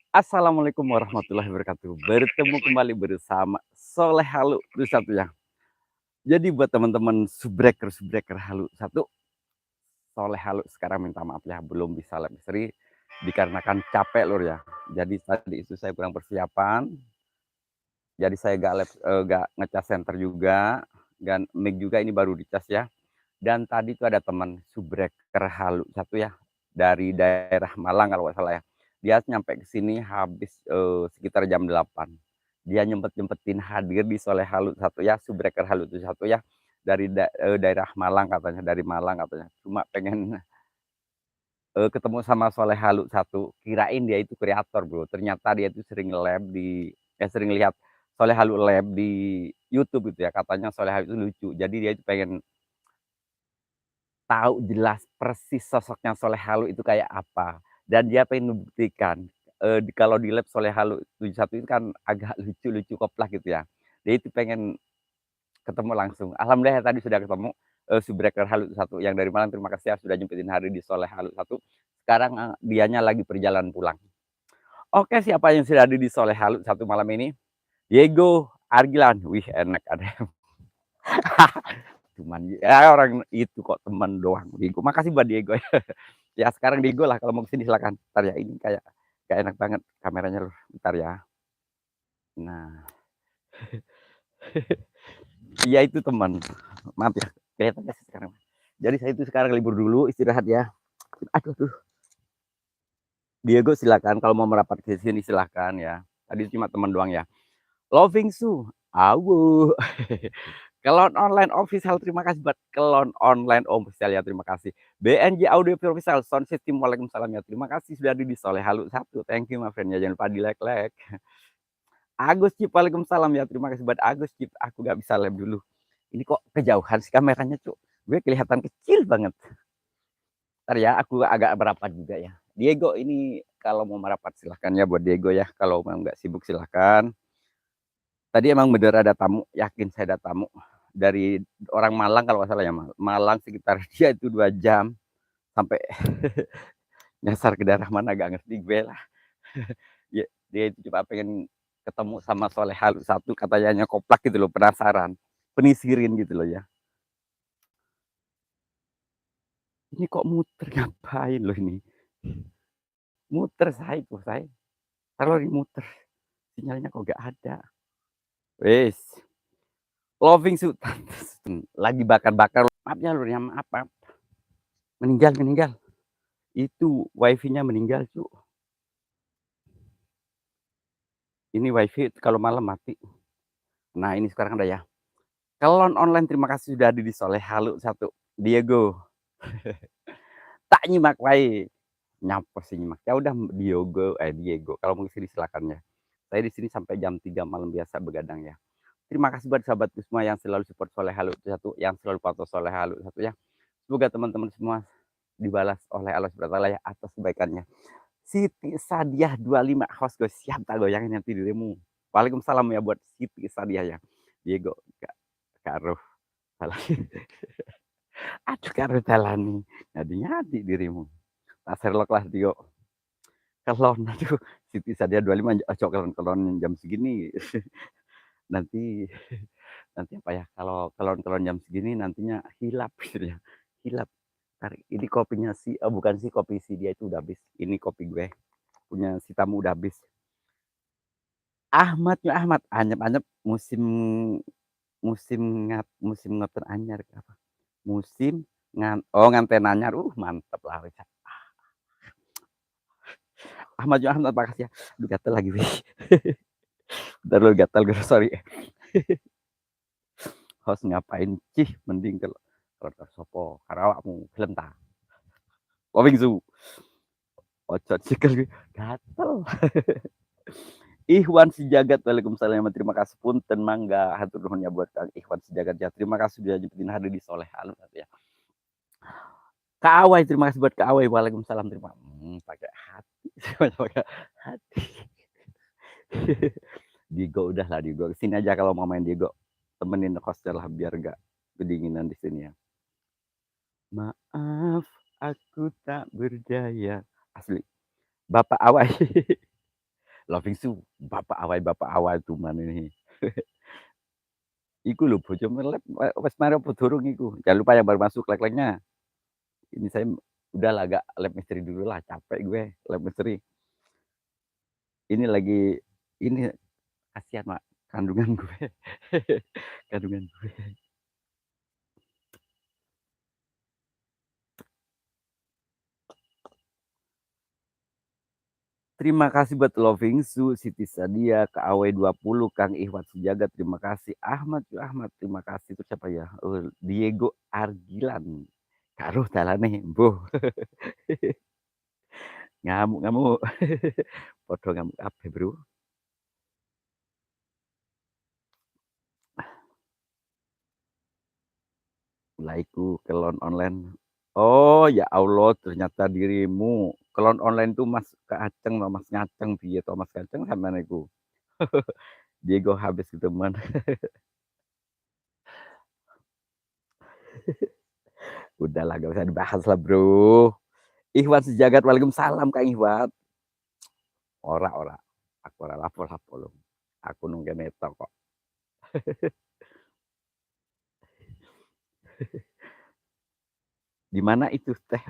Assalamualaikum warahmatullahi wabarakatuh. Bertemu kembali bersama Soleh Halu itu satu ya. Jadi buat teman-teman subbreaker Halu satu, Soleh Halu sekarang minta maaf ya belum bisa live istri dikarenakan capek lur ya. Jadi tadi itu saya kurang persiapan. Jadi saya gak ngecas center juga dan mic juga ini baru dicas ya. Dan tadi itu ada teman subbreaker Halu satu ya dari daerah Malang kalau nggak salah ya. Dia nyampe ke sini habis sekitar jam 8. Dia nyempet-nyempetin hadir di Soleh Halu satu ya, subbreaker Halu itu satu ya dari daerah Malang katanya, dari Malang katanya. Cuma pengen ketemu sama Soleh Halu satu. Kirain dia itu kreator, Bro. Ternyata dia itu sering lab di sering lihat Soleh Halu lab di YouTube gitu ya. Katanya Soleh Halu itu lucu. Jadi dia itu pengen tahu jelas persis sosoknya Soleh Halu itu kayak apa. Dan dia pengen membuktikan, kalau di lab Soleh Halu 71 itu kan agak lucu-lucu koplak gitu ya. Dia itu pengen ketemu langsung. Alhamdulillah tadi sudah ketemu, subbreaker Halu satu yang dari Malang. Terima kasih ya sudah nyempetin hari di Soleh Halu satu. Sekarang dianya lagi perjalanan pulang. Oke, siapa yang sudah ada di Soleh Halu satu malam ini? Diego Argilan. Wih, enak ada. Cuman ya orang itu kok teman doang. Diego, makasih buat Diego ya. Ya sekarang Diego lah kalau mau kesini silakan. Ntar ya ini kayak enak banget kameranya loh. Ntar ya. Nah, iya itu teman. Maaf ya, kelihatan sih sekarang. Jadi saya itu sekarang libur dulu, istirahat ya. Aduh, aduh. Diego silakan kalau mau merapat ke sini silakan ya. Tadi cuma teman doang ya. Loving Su, awu. Kelon online official, terima kasih buat Kelon online official ya, terima kasih. BNJ Audio Official Sound System, waalaikumsalam ya, terima kasih sudah ada di Soleh Halu satu, thank you my friend ya, jangan lupa di like. Agus Cip, waalaikumsalam ya, terima kasih buat Agus Cip, aku gak bisa live dulu. Ini kok kejauhan sih kameranya cuk, gue kelihatan kecil banget. Ntar ya, aku agak merapat juga ya. Diego ini kalau mau merapat silahkan ya buat Diego ya, kalau mau nggak sibuk silahkan. Tadi emang bener ada tamu, yakin saya ada tamu dari orang Malang kalau nggak salah ya, Malang sekitar dia itu 2 jam sampai nyasar ke daerah mana gak ngerti gue lah. Dia itu cuma pengen ketemu sama Soleh Halu satu, katanya koplak gitu loh, penasaran, penisirin gitu loh ya. Ini kok muter ngapain loh ini? Muter saya. Kalau dimuter sinyalnya kok gak ada. Wes, Loving Sultan lagi bakar-bakar. Maafnya lur ya, maaf. Meninggal. Itu wifi-nya meninggal, cu. Ini wifi kalau malam mati. Nah, ini sekarang ada ya. Kelon online, terima kasih sudah ada di Soleh Halu satu. Diego. Tak nyimak wae. Nyapa sih nyimak. Ya udah Diego. Kalau mau kesini silakan ya. Saya di sini sampai jam 3 malam biasa begadang ya. Terima kasih buat sahabatku semua yang selalu support Soleh Halu satu, yang selalu patuh Soleh Halu satu ya. Semoga teman-teman semua dibalas oleh Allah Subhanahu wa taala ya atas kebaikannya. Siti Sadiah 25 host gue siap tak goyangin nanti dirimu. Waalaikumsalam ya buat Siti Sadiah ya. Diego Karo salah. Aduh Karo Talani. Nyadi dirimu. Tak serlok lah Dio. Kelon aduh Siti Sadiah 25 kelon jam segini. nanti apa ya kalau kelon jam segini nantinya hilap gitu ya. Hilap. Ini kopinya bukan sih kopi si dia itu udah habis. Ini kopi gue punya si tamu udah habis. Ahmad anyep musim ngoten anyar apa? Nganten anyar. Mantep lah wis. Ahmad makasih ya. Aduh gatel lagi wih. Bentar lu gatel gue sorry. Host ngapain cih mending kalau sopo karawakmu film ta. Loving Zoo. Ojo cikel gatel. Ikhwan Sejagat, waalaikumsalam, terima kasih punten mangga hatur nuhun ya buat Kang Ikhwan Sejagat ya. Terima kasih sudah nyempetin hadir di Soleh Halu ya. Kak Awai, terima kasih buat Kak Awai, waalaikumsalam, pakai hati, pakai hati. Diego udah lah Diego, sini aja kalau mau main Diego, temenin hostnya lah biar gak kedinginan di sini ya. Maaf, aku tak berdaya. asli. Bapak awai. Loving Su, bapak awai tuh mana ini. Iku lho bojo melep wes mari apa durung iku? Jangan lupa yang baru masuk like-like-nya. Ini saya udahlah agak lab misteri dulu lah, capek gue lab misteri. Ini lagi ini kasihan Mak, kandungan gue. Kandungan gue. Terima kasih buat Loving Su, Siti Sadia, Kak Awe 20, Kang Ihwat Sujagat, terima kasih. Ahmad, terima kasih. Itu siapa ya? Diego Argilan. Kak Ruh talane, mbuh. Ngamuk-ngamuk. Podo ngamuk kabeh, Bro. Mulaiku kelon online. Oh, ya Allah, ternyata dirimu. Kelon online tuh Mas Kaceng, Mas Ngaceng piye to Mas Kaceng sampean iku. Diego habis ketemuan. Udahlah gak usah dibahas lah, Bro. Ihwan sejagat, waalaikumsalam Kang Ihwan. Ora. Aku ora lapo-lapo lho. Aku nung kene tok kok. Di mana itu teh?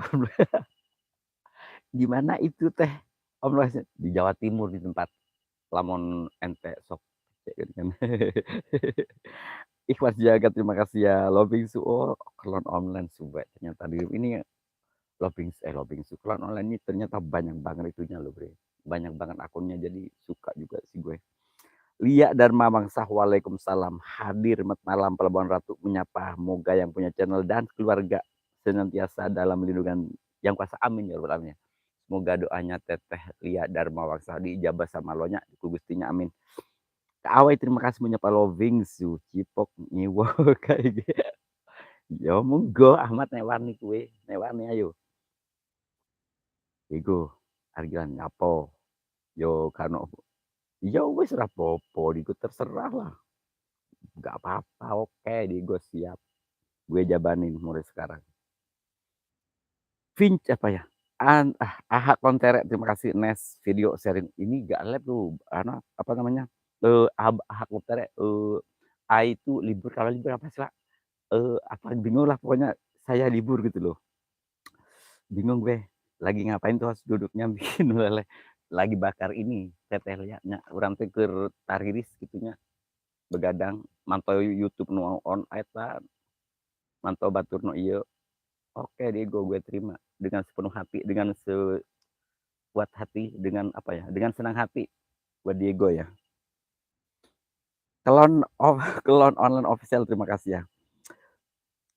Di mana itu teh? Om Roy, di Jawa Timur di tempat lamun ente sok kan. Ikhlas jaga terima kasih ya Loving Su oh klon online suwe ternyata di ini Loving Su klon online ini ternyata banyak banget itunya loh bre banyak banget akunnya jadi suka juga sih gue. Lia dan Mamang Sah waalaikumsalam hadir malam Pelabuhan Ratu menyapa moga yang punya channel dan keluarga senantiasa dalam lindungan yang kuasa amin ya rabbal alamin. Semoga doanya Teteh Lia Dharma Waksa diijabah sama lonya ku Gustinya amin. Kak Awai terima kasih menyapa Loving Su Cipok nyiwo kayak gitu. Yo monggo Ahmad newani kue newani ayo. Iku Argilan nyapo. Yo kano yo wis ora apa-apa diku terserah lah. Enggak apa-apa oke digo siap. Gue jabanin mulai sekarang. Vince apa ya? Aha Konterek terima kasih Nes video sharing ini gak live tuh apa namanya Aha Konterek A itu libur kalau libur apa sih lah apa bingung lah pokoknya saya libur gitu loh bingung gue lagi ngapain tuh harus duduknya bikin lele lagi bakar ini tetehnya orang teh keur tariris gitunya begadang mantau YouTube nu on eta mantau batur nu ieu oke Diego gue terima dengan sepenuh hati dengan sekuat hati dengan apa ya dengan senang hati buat Diego ya kelon kelon online official terima kasih ya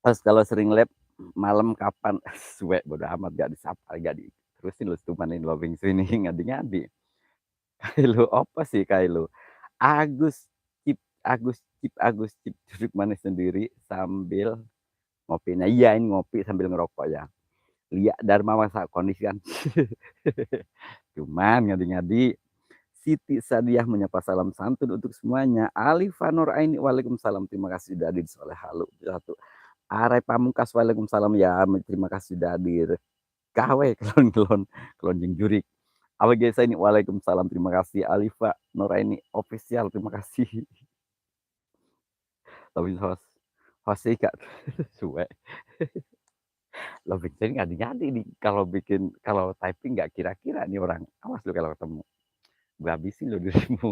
pas kalau sering lab malam kapan suwe bodo amat gak disapa gak di terusin lu tumanin loving sini ngadi-ngadi Kailu apa sih Kailu Agus Cip duduk manis sendiri sambil ngopi nah iya ini ngopi sambil ngerokok ya Lia Dharma masa kondisi kan cuman ngadi-ngadi Siti Sadiah menyapa salam santun untuk semuanya Alifa Nur Aini waalaikumsalam terima kasih sudah hadir soleh halu satu Arai Pamungkas waalaikumsalam ya terima kasih sudah hadir KW kelon jeng jurik Awe guys ini waalaikumsalam terima kasih Alifa Nuraini official terima kasih lebih host sih kak suwe lo bikin nggak jadi nih kalau bikin kalau typing nggak kira-kira nih orang awas lu kalau ketemu gue habisin lo dirimu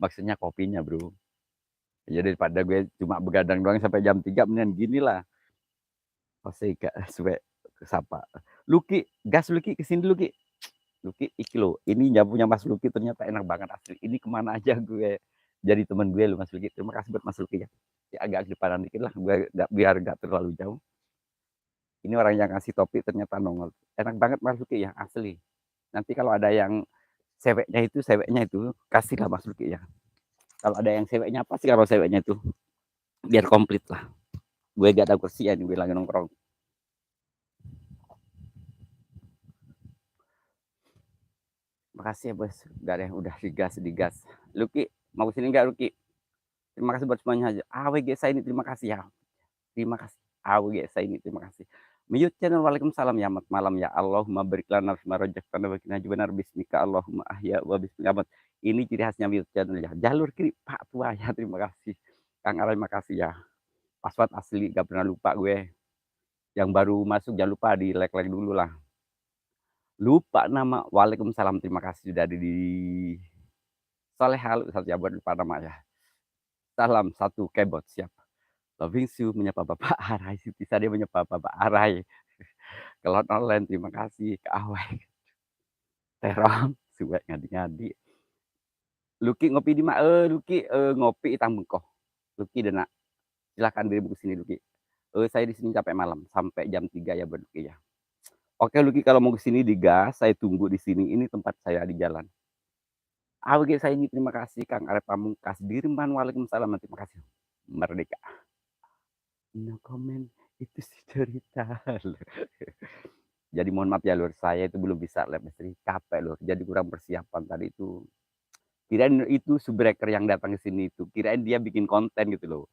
maksudnya kopinya bro ya daripada gue cuma begadang doang sampai jam 3 mendingan gini lah host sih kak suwe sapa Luki gas Luki kesini Luki Luki iki lo ini punya Mas Luki ternyata enak banget asli ini kemana aja gue jadi teman gue lo Mas Luki terima kasih buat Mas Luki ya agak depanan dikit lah gue biar gak terlalu jauh ini orang yang ngasih topi ternyata nongol enak banget Mas Luki ya asli nanti kalau ada yang seweknya itu kasihlah Mas Luki ya kalau ada yang seweknya apa sih kalau seweknya itu biar komplit lah gue gak ada kursi ya gue lagi nongkrong makasih ya bos gak ada yang udah digas Luki mau sini nggak Luki terima kasih buat semuanya aja AWG saya ini terima kasih ya terima kasih AWG saya ini terima kasih Mute channel, waalaikumsalam ya, mat malam ya. Allahumma barik lana fima razaqtana wa qina adzabannar bismika Allahumma ahya wa bismika amut. Ini ciri khasnya mute channel ya. Jalur kiri Pak Tua ya, terima kasih. Kang Arai makasih ya. Password asli gak pernah lupa gue. Yang baru masuk jangan lupa di like-like dulu lah. Lupa nama, waalaikumsalam, terima kasih sudah ada di Soleh Halu satu ya, buat lupa nama ya. Salam satu kebot siap. Loving you menyapa Bapak Arai, Siti Sadia menyapa Bapak Arai. Kelot online terima kasih ke Awai. Terong suwe ngadi-ngadi. Luki ngopi di mana? Luki ngopi Itang Bengkoh. Luki Dena. Silakan dirimu ke sini Luki. Saya di sini sampai malam sampai jam 3 ya buat Luki ya. Oke Luki kalau mau ke sini digas, saya tunggu di sini. Ini tempat saya di jalan. Oke saya ini terima kasih Kang Arep Pamungkas Dirman, waalaikumsalam terima kasih. Merdeka. No comment itu sih cerita. Jadi mohon maaf ya lur, saya itu belum bisa live streaming, capek lur. Jadi kurang persiapan tadi itu. Kirain itu subreker yang datang ke sini itu, kirain dia bikin konten gitu loh.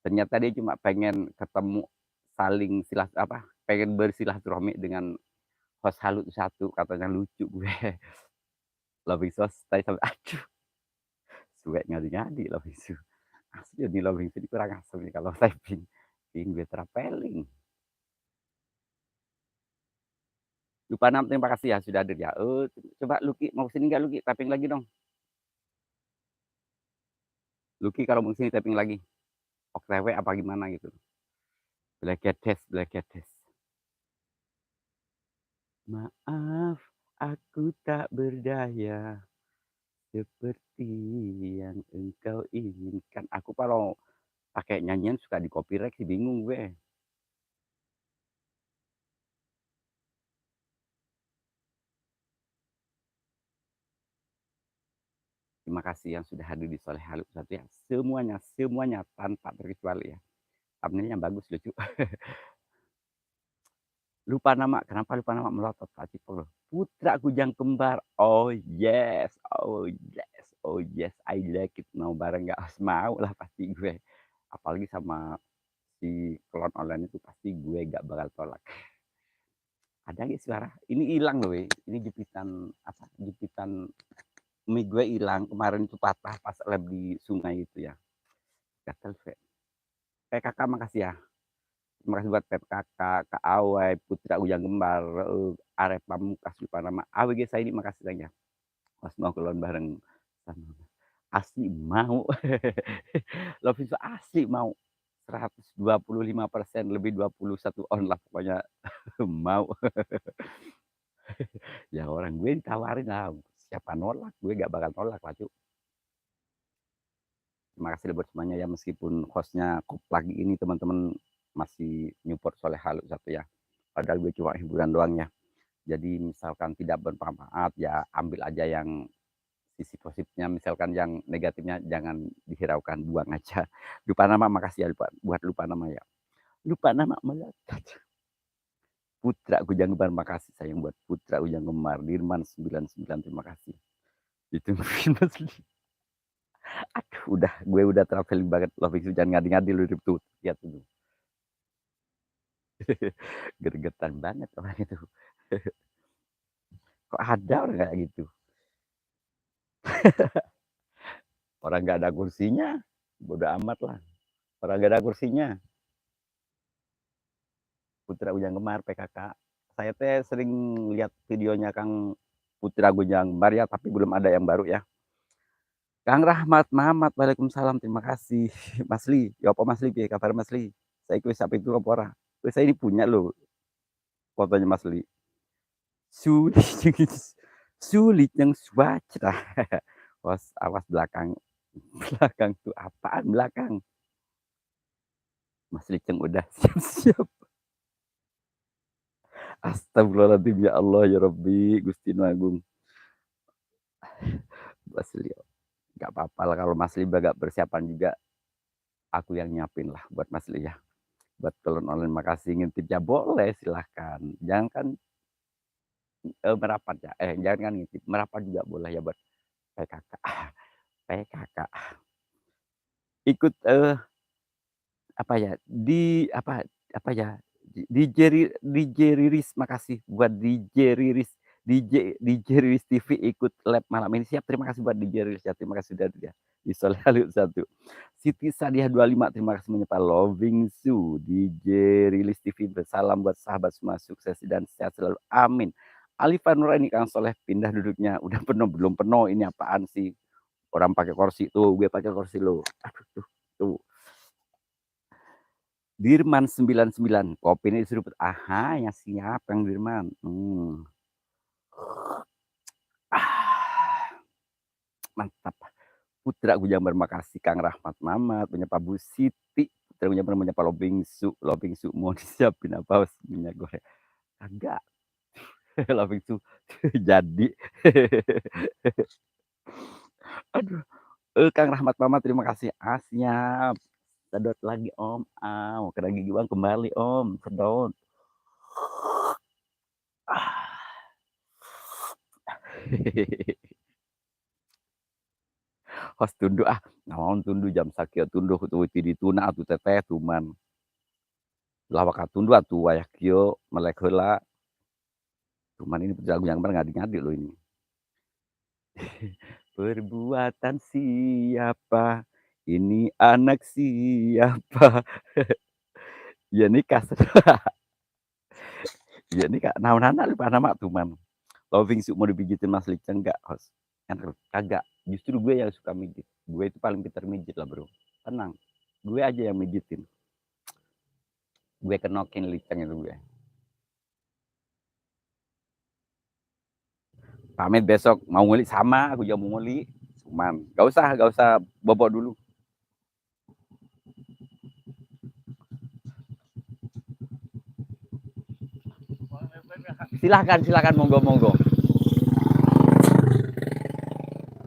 Ternyata dia cuma pengen ketemu saling pengen bersilaturahmi dengan host Halu satu, katanya lucu gue. Loving so stay sampai aduh. Suwe ngadi-ngadi loving so. Asli di loving so kurang asem nih kalau typing. Bikin gue traveling. Lupa nama, terima kasih ya sudah hadir ya. Coba Luki mau sini nggak Luki? Tapping lagi dong. Luki kalau mau sini tapping lagi. OTW apa gimana gitu. Black test. Maaf, aku tak berdaya seperti yang engkau inginkan. Aku kalau pakai nyanyian suka di copyright sih, bingung gue. Terima kasih yang sudah hadir di Soleh Halu satu ya. Semuanya tanpa terkecuali ya. Thumbnailnya bagus, lucu. Lupa nama, kenapa lupa nama melotot Pak Cipul? Putra Kujang Kembar. Oh yes, oh yes, I like it. Mau bareng nggak? Mau lah pasti gue. Apalagi sama si klon online itu pasti gue gak bakal tolak. Ada nggak suara? Ini hilang loh, ini jepitan mie gue hilang kemarin itu patah pas lab di sungai itu ya. Gatel PKK makasih ya. Terima kasih buat PKK, Kak Awai, Putra Ujang Gembar, Arep Pamungkas lupa nama. AWG saya ini makasih banyak. Mas mau kelon bareng sama asli mau. Love itu asli mau. 125% lebih 21 on lah pokoknya mau. Ya orang gue ditawarin lah, siapa nolak, gue gak bakal nolak lah cu. Terima kasih buat semuanya ya, meskipun hostnya lagi ini teman-teman masih Newport Soleh Halu satu ya, padahal gue cuma hiburan doang ya. Jadi misalkan tidak bermanfaat ya ambil aja yang sisi positifnya, misalkan yang negatifnya jangan dihiraukan, buang aja. Lupa nama makasih ya buat lupa nama ya. Lupa nama melekat. Putra Ujang Gemar, makasih sayang buat Putra Ujang Gemar. Dirman 99 terima kasih. Ditungguin Mas Li. Aduh, gue udah traveling banget. Loving you jangan ngadi-ngadi lu tuh. Lihat tuh. Gergetan banget orang itu. Kok ada orang kayak gitu? Orang nggak ada kursinya, bodo amat lah. Orang nggak ada kursinya. Putra Ujang Gemar PKK. Saya teh sering lihat videonya Kang Putra Ujang Gemar ya, tapi belum ada yang baru ya. Kang Rahmat Mamat, waalaikumsalam, terima kasih. Mas Li, ya apa Mas Li, kabar Mas Li? Saya kuis apa itu apa ora? Saya ini punya loh fotonya Mas Li. Sulit, sulit yang swasta. Awas belakang, belakang tuh apaan belakang? Mas Liceng udah siap-siap. Astagfirullahaladzim ya Allah ya Rabbi Gusti Agung. Mas Li, nggak apa-apa lah kalau Mas Li gak persiapan juga. Aku yang nyiapin lah buat Mas Li ya. Buat kalau online makasih ngintip ya boleh silahkan. Jangan kan merapat ya. Jangan kan ngintip, merapat juga boleh ya buat PKK. PKK. Ikut apa ya? Apa ya? DJ Riris, makasih buat DJ Riris. DJ Riris TV ikut lab malam ini. Siap, terima kasih buat DJ Riris ya. Terima kasih sudah dia. Di Soleh Halut 1. Siti Sadiah 25, terima kasih menyapa Loving Su. DJ Rilis TV bersalam buat sahabat semua, sukses dan sehat selalu. Amin. Alifa Nuraini Kang Soleh pindah duduknya. Udah penuh belum penuh, ini apaan sih? Orang pakai kursi tuh, gue pakai kursi lo. Aduh tuh. Dirman 99, kopi ini diseruput. Aha, ya siap Kang Dirman. Mantap. Putra Gujambar, makasih Kang Rahmat Mamat, menyapa Bu Siti. Putra Gujambar menyapa Lobing Su mau disiapin apa minyak goreng? Agak. Lobing Su jadi. Aduh. Kang Rahmat Mamat, terima kasih. Siap. Sedot lagi Om. Mau kena gigi bang kembali Om. Sedot. Host tundu naon tundu jam sakit tundu tuh di tuna atuh teteh tuman lawak tundu atuh wayah kieu melek heula tuman ini jago yang bener ngadi-ngadi loh ini. Perbuatan siapa ini anak siapa. Ya nikah ya nikah naon-naon lupa nama tuman. Loving Su mau dipijitin Mas Liceng enggak host? Kagak, justru gue yang suka mijit. Gue itu paling pintar mijit lah bro. Tenang, gue aja yang mijitin. Gue kenokin Liceng itu gue. Pamit besok mau nguli sama, aku juga mau nguli. Cuman gak usah bobok dulu. Silahkan monggo.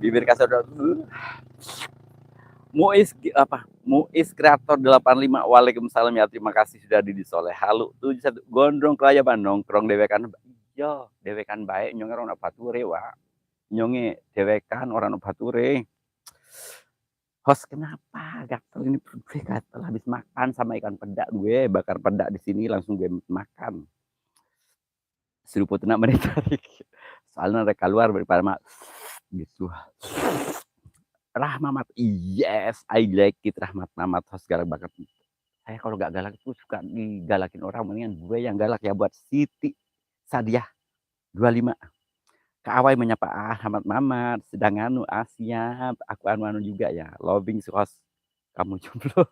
Bibir kasar dulu. Muiz Kreator 85, waalaikumsalam ya, terima kasih sudah di Soleh Halu 71 gondrong kelayaban nongkrong dewekan. Yo dewekan baik nyonge orang bature wa nyonge dewekan orang bature. Host kenapa gatel ini perut gue gatel habis makan sama ikan pedak, gue bakar pedak di sini langsung gue makan. Seruput nak menarik soalnya mereka keluar daripada mak gitu. Rahmat, yes, I like it. Rahmat Mamat host galak banget. Saya kalau gak galak itu suka digalakin orang, mendingan gue yang galak ya buat Siti Sadiah 25. Kak Awai menyapa Rahmat Mamat, sedang anu siap, aku anu juga ya. Loving Su host, kamu jomblo.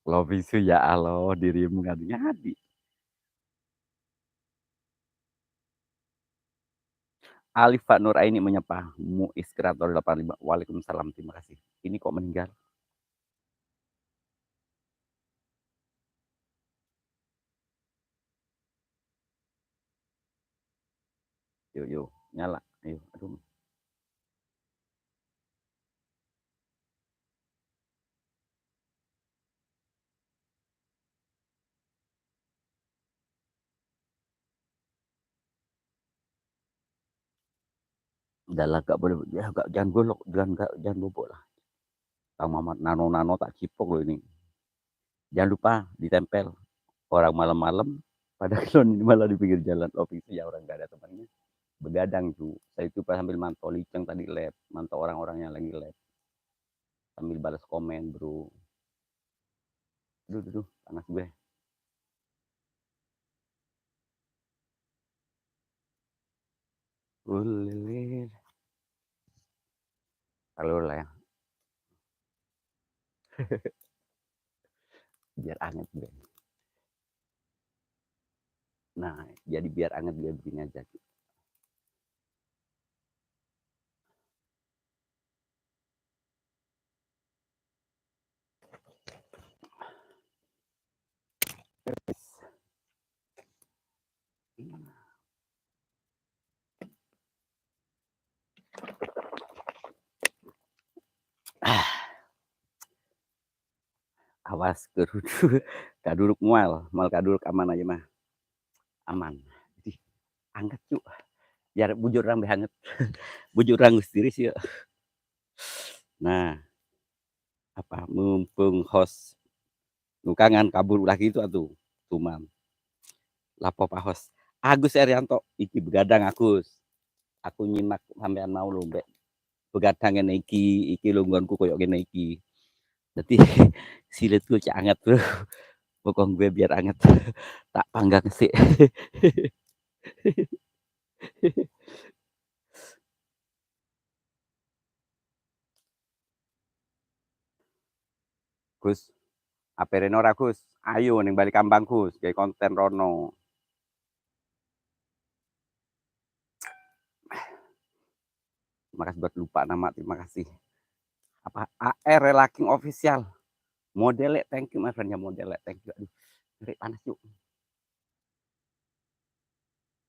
Loving Su ya Allah, dirimu ngadi-ngadi. Alifa Nuraini menyapa Muiz Kreator 85. Waalaikumsalam, terima kasih. Ini kok meninggal? Yuk, nyala. Ayo, aduh. Udah lah, gak boleh, ya, jangan golok, jangan bobok lah. Kang Mamat nano tak cipok loh ini. Jangan lupa ditempel. Orang malam-malam pada klon ini malah di pinggir jalan. Office ya orang gak ada temannya. Begadang tuh. Saya itu pas sambil mantau Liceng tadi lab, mantau orang-orang yang lagi lab. Sambil balas komen bro. Duh, panas gue. Ulilir. Kalau lah ya. Biar anget gue. Nah, jadi biar anget gue begini aja. Awas kaduruk mual, mal kaduruk aman aja mah. Aman. Jadi angkat cu. Biar bujur orang hangat. Bujur orang sendiri sih. Nah, apa mumpung host nukangan kabur lagi itu atuh. Tuman. Lapo Pak Hos. Agus Erianto iki begadang Agus. Aku nyimak sampean mau lho mbek begadang ngene iki lho nggonku koyo ngene iki. Dadi silitku cak anget, Bro. Bokong gue biar anget. Tak panggang sik. Gus, ape rene ora Gus? Ayo ning Balikambang Gus, gawe konten rono. Makasih buat lupa nama, terima kasih. Apa AR Relaking Official. Modele, thank you my friend ya modele, thank you. Aduh, ngeri panas yuk.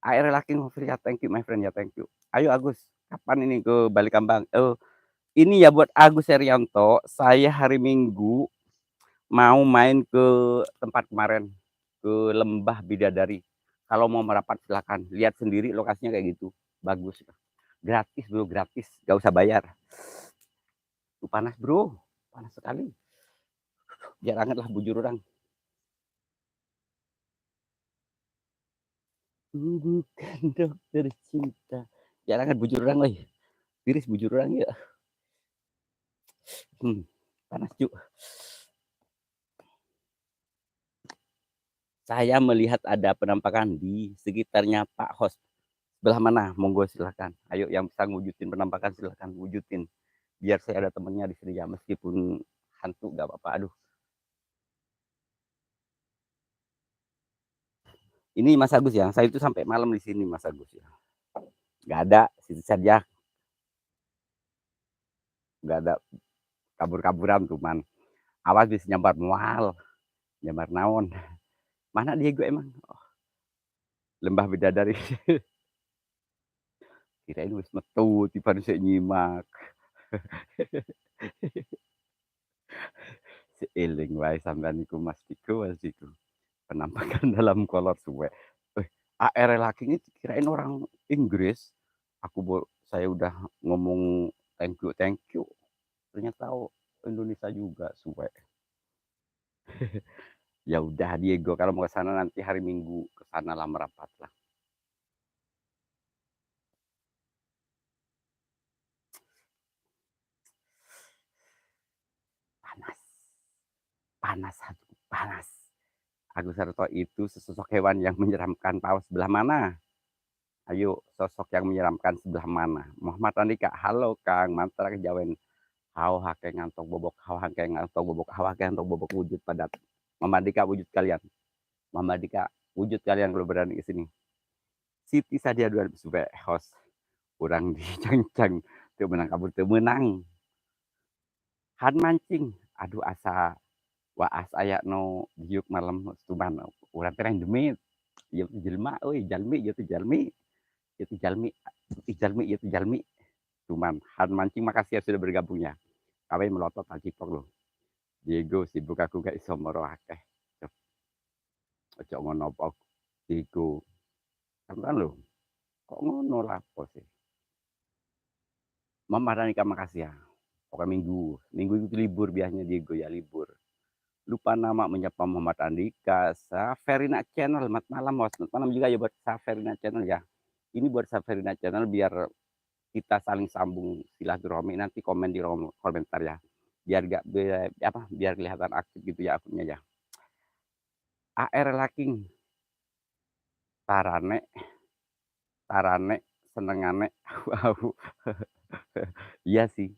AR Relaking Official, thank you my friend ya, thank you. Ayo Agus, kapan ini ke Balikambang? Ini ya buat Agus Erianto, saya hari Minggu mau main ke tempat kemarin, ke Lembah Bidadari. Kalau mau merapat silakan, lihat sendiri lokasinya kayak gitu, bagus. Gratis bro, gratis, gak usah bayar. Tuh panas bro, panas sekali. Biar anget lah bujur orang. Bukan dokter cinta. Biar anget bujur orang lah. Tiris bujur orang ya. Panas juga. Saya melihat ada penampakan di sekitarnya Pak Host. Sebelah mana? Monggo silakan. Ayo yang bisa ngwujudin penampakan silakan wujudin. Biar saya ada temennya di sini ya, meskipun hantu gak apa-apa. Aduh. Ini Mas Agus ya. Saya itu sampai malam di sini Mas Agus ya. Gak ada, situ saja. Gak ada kabur-kaburan cuman. Awas bisa nyambar mual, nyambar naon. Mana Diego emang? Oh, Lembah Bidadari. Kirain wis metu tiba sik nyimak. Seiling wae sampean iku Mas Diko Mas Diko. Penampakan dalam kolor suwe. AR laki ini kirain orang Inggris. Saya udah ngomong thank you. Ternyata Indonesia juga suwe. Ya udah Diego kalau mau ke sana nanti hari Minggu ke sana lah merapat lah. Panas. Panas hati, panas. Agus Harto itu sesosok hewan yang menyeramkan. Tahu sebelah mana? Ayo, sosok yang menyeramkan sebelah mana? Muhammad Andika, halo Kang, mantra kejawen. Hau hake ngantok bobok, hau hake ngantok bobok, hau hake ngantok bobok wujud padat. Muhammad Andika wujud kalian. Muhammad Andika wujud kalian kalau berani ke sini. Siti Sadia 2 supaya host. Kurang dicang-cang. Tuh menang kabur, tuh menang. Han mancing. Aduh asa waas aya no diuk malam tuban urang teh demit. Ieu jelma euy, jalmi ieu teh jalmi. Ieu teh jalmi, jalmi ieu teh jalmi. Cuman Han mancing makasih ya sudah bergabungnya. Kawin melotot cipok loh. Diego sibuk aku gak iso moro akeh. Ojo ngono pok. Diego. Sampean lho. Kok ngono lapo sih? Mama Ranika makasih ya. Pokoknya minggu. Minggu itu libur biasanya Diego ya libur. Lupa nama menyapa Muhammad Andika, Saferina Channel, selamat malam bos, selamat malam juga ya buat Saferina Channel ya. Ini buat Saferina Channel biar kita saling sambung silaturahmi, nanti komen di komentar ya. Biar kelihatan aktif gitu ya akunnya ya. AR Laking, tarane, senengane, wow. Iya sih,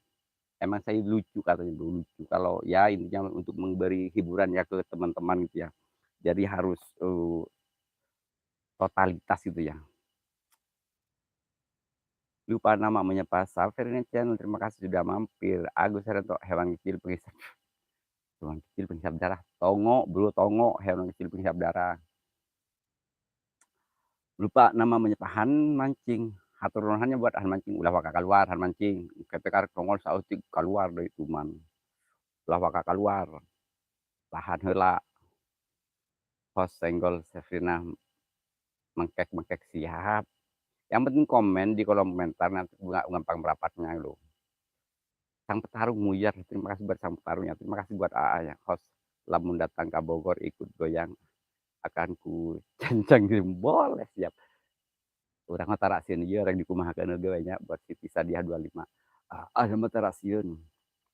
emang saya lucu katanya lucu. Kalau ya intinya untuk memberi hiburan ya ke teman-teman gitu ya. Jadi harus totalitas gitu ya. Lupa nama menyapa Saferina Channel, terima kasih sudah mampir. Agus Heranto, hewan kecil penghisap darah. Tongo, bro Tongo, hewan kecil penghisap darah. Lupa nama menyapa Han mancing. Hatur nuhunnya buat Han mancing, ulah waka keluar Han mancing. Ketekar tongol sautik keluar dari tuman. Ulah waka keluar. Tahan heula. Host senggol Saferina mengkek siap. Yang penting komen di kolom komentar nanti nggak gampang merapatnya lo. Sang petarung muyar, terima kasih buat sang petarungnya, terima kasih buat AA ya host lamun datang ke Bogor ikut goyang. akan ku cancang boleh siap. Urang mah tarasieun ieu rek dikumahakeun oge we nya buat Siti Sadiah 25. Aya mah tarasieun,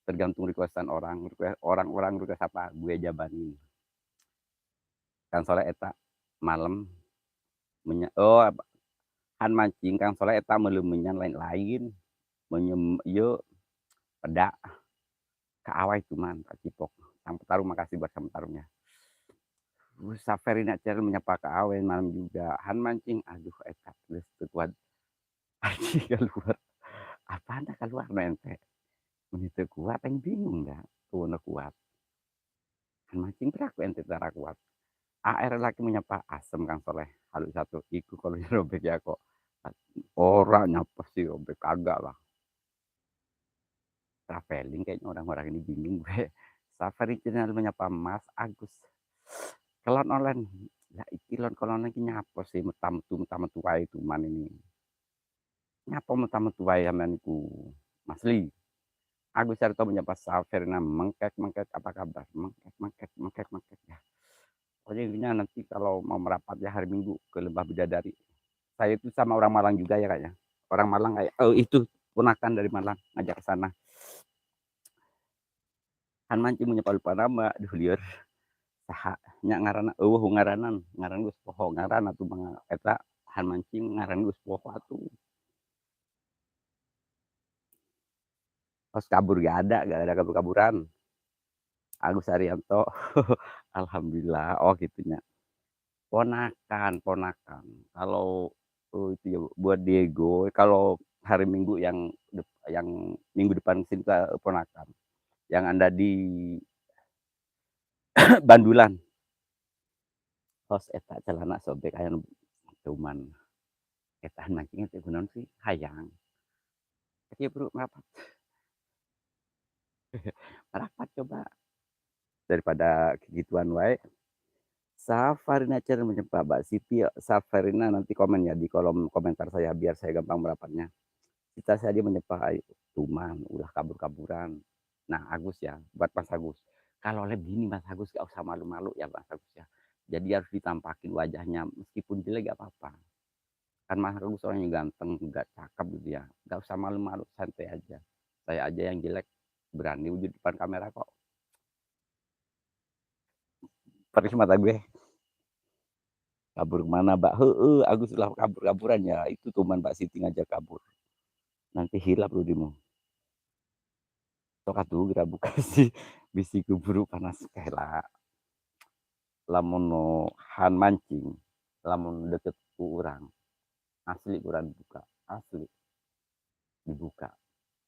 tergantung request-an orang, orang-orang request apa, gue jabanin. Kang Soleh eta malem oh han mancing Kang Soleh eta meuleuh menyan lain-lain, menyem ieu peda ka awai cuman ka Cipok. Sang Petarung makasih buat Sang Petarungnya. Saferina cer menyapa ka awen malam juga, han mancing, aduh eta geus teu kuat anjing kaluar, apaan dah kaluar nu ente, mun teu kuat aing bingung dah, tuonna kuat. Han mancing berak ku ente tara kuat. AR laki menyapa, "Asem Kang Soleh, halu satu, iku kalau dirobek ya kok." Ora nyapa si robek, kagak lah. Traveling kayaknya orang-orang ini bingung gue. Safari Channel menyapa Mas Agus. Kelon online, lah iki lon kolon lagi nyapa sih metam-metu wae cuman ini. Nyapa metam-metu wae sampean iku. Mas Li. Agus Sarto menyapa Saferina mengkek apa kabar? Mengkek ya. Pokoknya intinya nanti kalau mau merapat ya hari Minggu ke Lembah Bidadari. Saya itu sama orang Malang juga ya kayaknya. Orang Malang kayak oh itu ponakan dari Malang ngajak ke sana. Han mancing menyapa lupa nama, aduh lieur. Saha nya ngaranna eueuh ngaran geus poho ngaran atuh mah eta han mancing ngaran geus poho atuh. Tos kabur gak ada kabur-kaburan. Agus Arianto, alhamdulillah, oh gitunya. Ponakan. Kalau itu ya buat Diego, kalau hari Minggu yang minggu depan sini ponakan. Yang Anda di Bandulan. Tos eta celana sobek aya cuman eta mancingnya teh kunaon sih? Hayang. Ieu Bro, merapat. Merapat coba. Daripada gituan wae. Safarina Cer menyapa Mbak Siti, Safarina nanti komen ya di kolom komentar saya biar saya gampang merapatnya. Kita saja menyapa cuman ulah kabur-kaburan. Nah, Agus ya, buat Mas Agus. Kalau lebih ini Mas Agus gak usah malu-malu ya Mas Agus ya. Jadi harus ditampakin wajahnya meskipun jelek gak apa-apa. Kan Mas Agus orangnya ganteng, gak cakep gitu ya. Gak usah malu-malu, santai aja. Saya aja yang jelek berani wujud depan kamera kok. Perih mata gue. Kabur kemana Mbak? Agus lah kabur-kaburan ya. Itu cuman Mbak Siti ngajak kabur. Nanti hilap lu dimu. Sok atuh geura buka sih bisi keburu panas kaela. Lamun nu han mancing, lamun deket ku urang, asli urang buka, asli dibuka.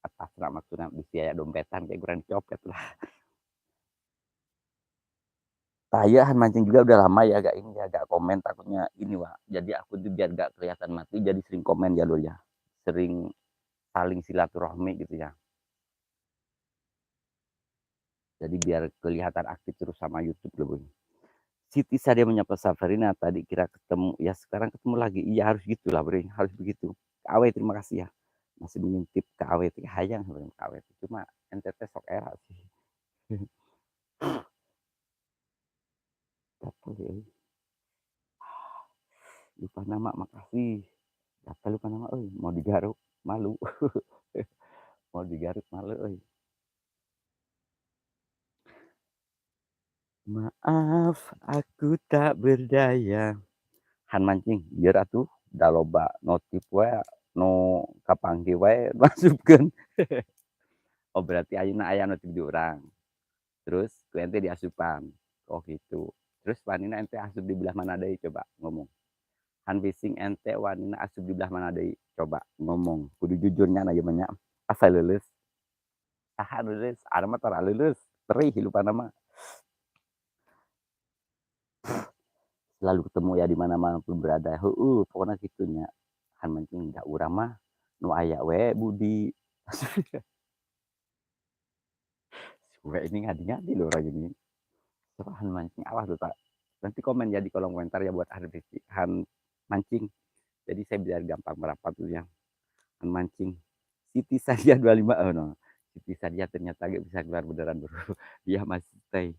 Atasna maksudna bisi aya dompetan kayak urang dicopet lah. Saya han mancing juga udah lama ya agak ini ya, agak komen takutnya ini Wak. Jadi aku tuh biar gak kelihatan mati jadi sering komen ya Lur ya. Sering saling silaturahmi gitu ya. Jadi biar kelihatan aktif terus sama YouTube loh. Siti Sadia menyapa Safarina tadi kira ketemu, ya sekarang ketemu lagi. Iya harus gitulah Bre, harus begitu. Kak Awe terima kasih ya. Masih mengintip Kak Awe teh hayang sebenarnya Kak Awe. Cuma ente teh sok era sih. Gatel ya. Lupa nama makasih. Gatel lupa nama euy, mau digaruk malu. Mau digaruk malu euy. Maaf, aku tak berdaya. Han mancing, biar atuh da loba notif we nu kapanggih wae masupkeun. Oh berarti ayeuna aya notif di urang. Terus ku ente di asupan. Oh gitu. Terus wanina ente asup di belah mana deui coba ngomong. Han fishing ente wanina asup di belah mana deui coba ngomong. Kudu jujur nya ieu mah nya. Asa leuleus. Saha leuleus? Ada mah tara leuleus. Perih hilupana mah. Selalu ketemu ya di mana-mana pun berada. Heueuh, pokona kitu nya. Han mancing da urang mah nu aya we budi. Gue ini ngadi-ngadi loh orang ini. Coba Han mancing, awas tuh tak. Nanti komen ya di kolom komentar ya buat Han mancing. Jadi saya biar gampang merapat tuh yang Han mancing. Siti Sadia 25, oh no. Siti Sadia ternyata gak bisa keluar beneran bro. Dia masih stay.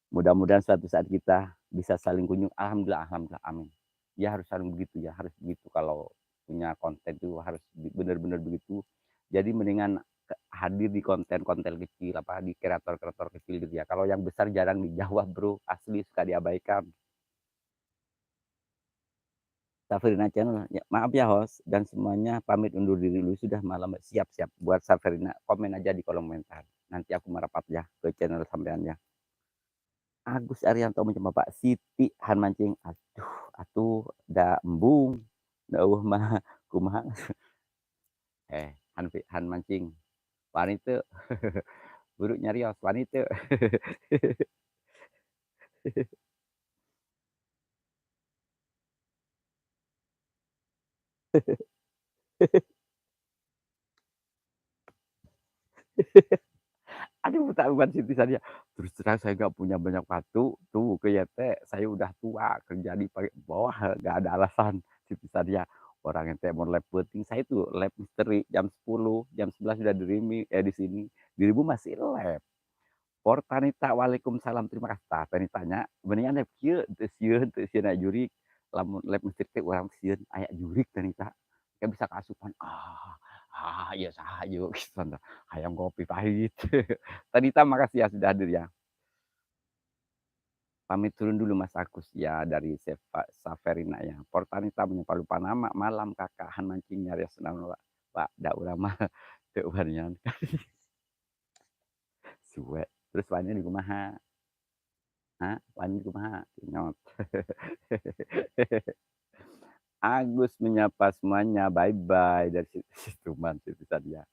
Mudah-mudahan suatu saat kita bisa saling kunjung, alhamdulillah alhamdulillah, amin. Ya harus saling begitu ya, harus begitu kalau punya konten itu harus benar-benar begitu. Jadi mendingan hadir di konten-konten kecil, apa, di kreator-kreator kecil gitu ya. Kalau yang besar jarang dijawab Bro, asli suka diabaikan. Safrina Channel, ya, maaf ya host dan semuanya pamit undur diri dulu sudah malam. Siap-siap buat Safrina, komen aja di kolom komentar. Nanti aku merapat ya ke channel sampean ya. Agus Arianto mencoba Pak Siti Han mancing. Aduh, atuh da embung. Da eueuh mah kumaha. Han mancing. Wani teu. Buru nyarios wani teu. Aduh, bukan Siti saja. Terus terang saya nggak punya banyak waktu. Tuh, ke teh saya udah tua, kerja di bawah, nggak ada alasan. Siti saja. Orang yang teh mau lab penting, saya tuh lab misteri jam 10, jam 11 sudah di sini. Dirimu masih lab. Por Tanita, waalaikumsalam, terima kasih. Tah, Tanitanya, mendingan lab kieu, teu sieun aya jurig. Lamun lab misteri teh urang sieun aya jurig Tanita. Kayak bisa keasupan. Iya saha yeuh gitu. Hayam kopi pahit. Tanita makasih ya sudah hadir ya. Pamit turun dulu Mas Agus ya dari Saverina ya. Portanita menyapa lupa nama malam kakahan mancing nyari senang Pak da urang mah teu banian. Suwe. Terus wani di kumaha? Hah? Wani di kumaha? Nyot. Agus menyapa semuanya. Bye bye dari situ man situ saja.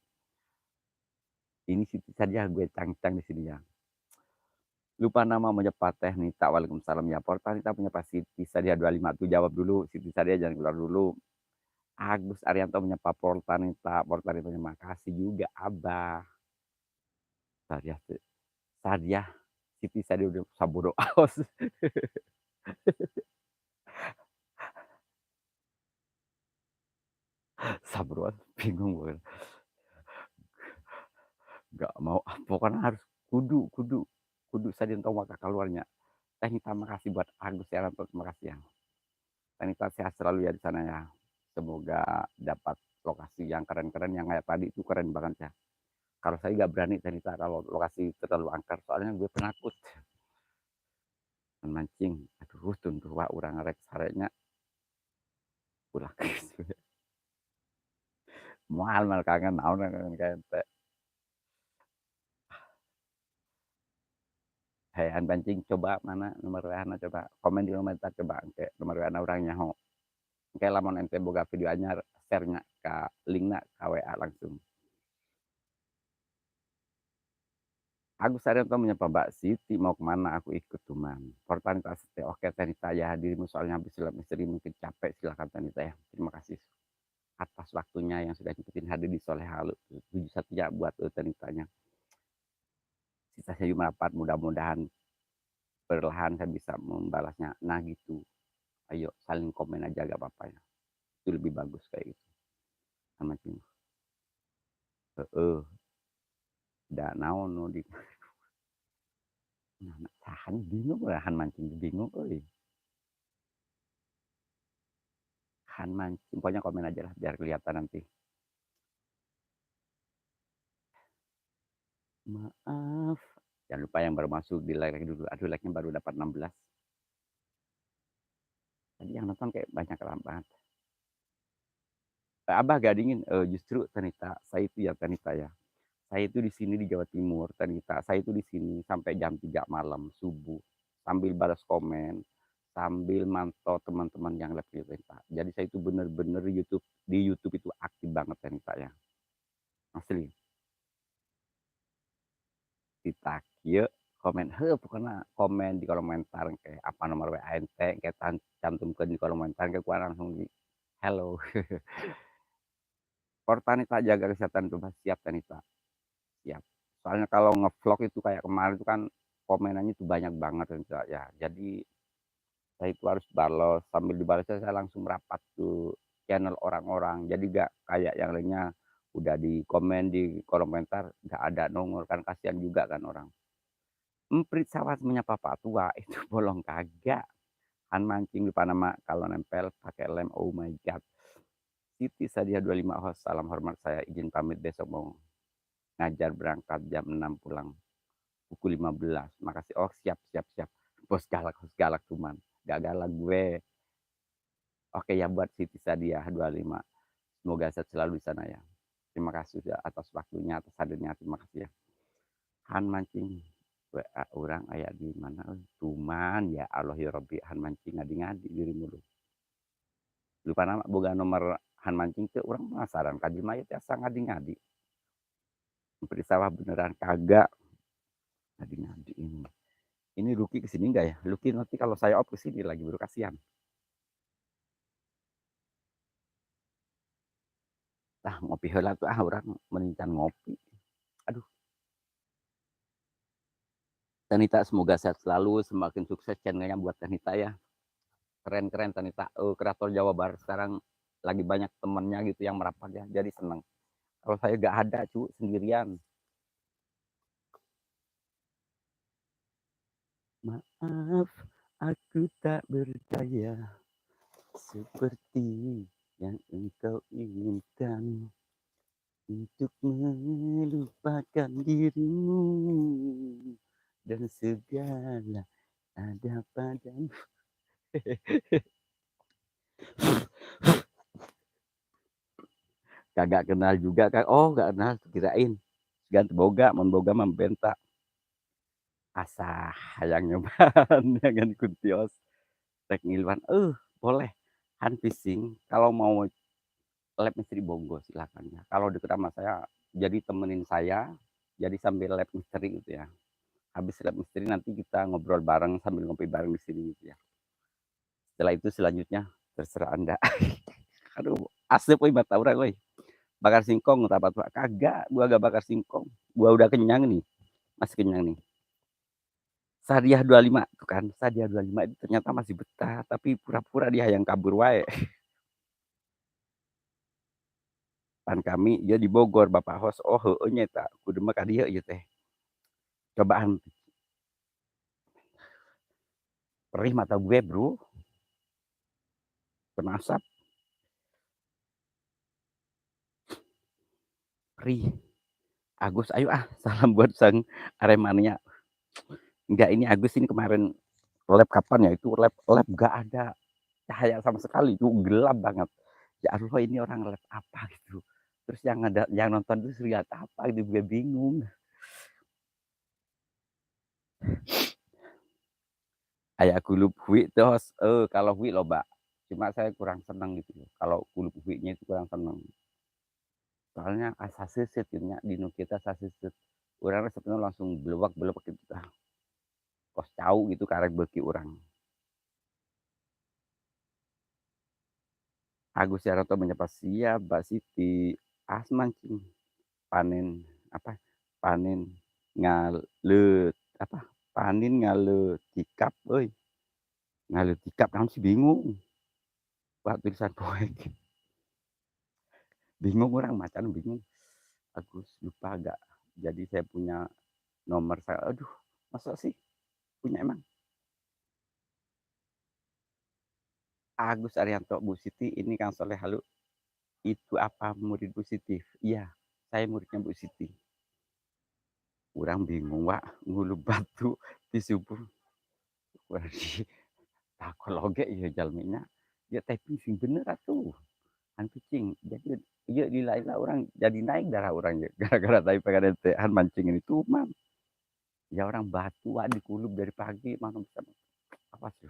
Ini situ saja gue cang-cang di sini ya. Lupa nama menyapa Teh Nita. Waalaikumsalam ya. Portanita menyapa Siti Sadia 25 tuh jawab dulu. Siti Sadia jangan keluar dulu. Agus Arianto menyapa Portanita. Portanita terima kasih juga Abah. Sadia, Sadia, Siti Sadia udah sabodo aos. Sabro bingung gue. Gak mau, pokoknya harus kudu Sadia tahu maka keluarnya. Nita makasih buat Agus Arianto, terima kasih ya. Nita sehat selalu ya di sana ya. Semoga dapat lokasi yang keren-keren yang kayak tadi itu keren banget ya. Kalau saya nggak berani Tanita kalau lokasi terlalu angker soalnya gue penakut mancing. Aduh tuntur wah urang rek sarenya ulah moal mal kangen naon kangen kayak teh. Hayan pancing coba mana nomor WA coba komen di komentar coba ke nomor WA orangnya ho. Engke lamun ente boga video anyar share-nya ka linkna ka WA langsung. Agus Arianto menyapa Mbak Siti mau kemana aku ikut cuman. Portanitas oke Tanita ya dirimu soalnya habis film istri mungkin capek silakan Tanita ya. Terima kasih atas waktunya yang sudah nyempetin hadir di Soleh Halu 71 ya buat Tanitanya. Sisa saya merapat mudah-mudahan perlahan saya bisa membalasnya. Nah gitu. Ayo saling komen aja gak apa-apa ya. Itu lebih bagus kayak gitu. Sama cing. Udah naon no di nah, sahan bingung lah mancing bingung euy. Han mancing pokoknya komen aja lah biar kelihatan nanti. Maaf. Jangan lupa yang baru masuk di like dulu. Aduh like-nya baru dapat 16. Tadi yang nonton kayak banyak banget. Abah gak dingin. Justru Tanita, saya itu ya Tanita ya. Saya itu di sini di Jawa Timur, Tanita. Saya itu di sini sampai jam 3 malam subuh sambil balas komen, sambil mantau teman-teman yang lagi Tanita. Jadi saya itu bener-bener di YouTube itu aktif banget Tanita ya. Asli. Kita kieu komen pokoknya komen di kolom komentar kayak apa nomor WA ente kayak cantumkeun di kolom komentar kayak gua langsung di hello. Por Tanita jaga kesehatan tuh siap Tanita. Siap. Soalnya kalau ngevlog itu kayak kemarin itu kan komenannya itu banyak banget ya. Jadi saya itu harus balas sambil dibalasnya saya langsung merapat ke channel orang-orang. Jadi gak kayak yang lainnya udah di komen di kolom komentar gak ada nongol kan kasihan juga kan orang. Emprit sawat menyapa Pak Tua, itu bolong kagak. Han mancing di Panama kalau nempel pakai lem, oh my god. Siti Sadia 25 host, salam hormat saya izin pamit besok mau ngajar berangkat jam 6 pulang pukul 15. Makasih. Oh siap siap siap. Bos galak cuman. Gak galak gue. Oke ya buat Siti Sadia 25. Semoga sehat selalu di sana ya. Terima kasih ya atas waktunya, atas hadirnya. Terima kasih ya. Han mancing WA orang ayat di mana cuman ya Allah ya Rabbi Han mancing ngadi-ngadi dirimu lu. Lupa nama boga nomor Han mancing ke orang penasaran kaji mayat ya sang ngadi-ngadi. Beri sawah beneran kagak ngadi-ngadi ini. Ini Lucky kesini enggak ya? Lucky nanti kalau saya op kesini lagi baru kasihan. Nah ngopi heula tuh orang menincang ngopi. Aduh. Tanita semoga sehat selalu, semakin sukses channelnya buat Tanita ya. Keren-keren Tanita. Kreator Jawa Barat sekarang lagi banyak temennya gitu yang merapat ya. Jadi seneng. Kalau saya gak ada cu, sendirian. Maaf, aku tak berdaya seperti yang engkau inginkan untuk melupakan dirimu dan segala ada padamu. Kagak kenal juga kan? Oh, gak kenal, kirain. Ganti boga, boga membenta. Asa hayang nyoban jangan kuntios. Tek ngilwan, boleh. Han fishing kalau mau lab misteri Bonggo silakan ya. Kalau deket sama saya, jadi temenin saya, jadi sambil lab misteri gitu ya. Habis lab misteri nanti kita ngobrol bareng sambil ngopi bareng di sini gitu ya. Setelah itu selanjutnya terserah Anda. Aduh, asli woi mata orang woi. Bakar singkong apa tuh? Kagak, gua gak bakar singkong. Gua udah kenyang nih. Masih kenyang nih. Sadiah 25 tuh kan. Sadiah 25 itu ternyata masih betah, tapi pura-pura dia yang kabur wae. Pan kami dia di Bogor Bapak host. Oh, heueuh nya eta. Kudu mah ka dieu ieu teh. Cobaan perih mata gue, Bro. Kena asap, perih. Agus, ayo salam buat sang Aremania. Enggak, ini Agus ini kemarin lab kapan ya? Itu lab gak ada cahaya sama sekali, itu gelap banget. Ya Allah ini orang lab apa gitu. Terus yang nonton itu lihat apa gitu, gue bingung. Kayak kulub hui terus, kalau hui loba. Cuma saya kurang senang gitu. Kalau kulub hui-nya itu kurang senang. Soalnya asa seuseut nya di nu kita saseuseut. Urang sebenarnya langsung belewak gitu tah. Kos cau gitu karek beuki urang. Agus Yarato menyapa siap Mbak Siti. Mancing panen apa? Panen ngalet apa? Panen ngalet tikap euy. Ngalet tikap naon sih bingung. Wah tulisan poek. Bingung orang macan bingung. Agus lupa agak. Jadi saya punya nomor saya. Aduh, masa sih punya emang? Agus Arianto, Bu Siti, ini Kang Soleh Halu. Itu apa murid Bu Siti? Iya, saya muridnya Bu Siti. Orang bingung, Wak, ngulu batu di subuh. Takologe ya jalminya. Ya typing sing bener atuh. Han kucing. Jadi ya dilailah orang jadi naik darah orang ya. Gara-gara tadi pengen han mancing ini tuh, man. Ya orang batu Wak, dikulub dari pagi mana bisa apa sih?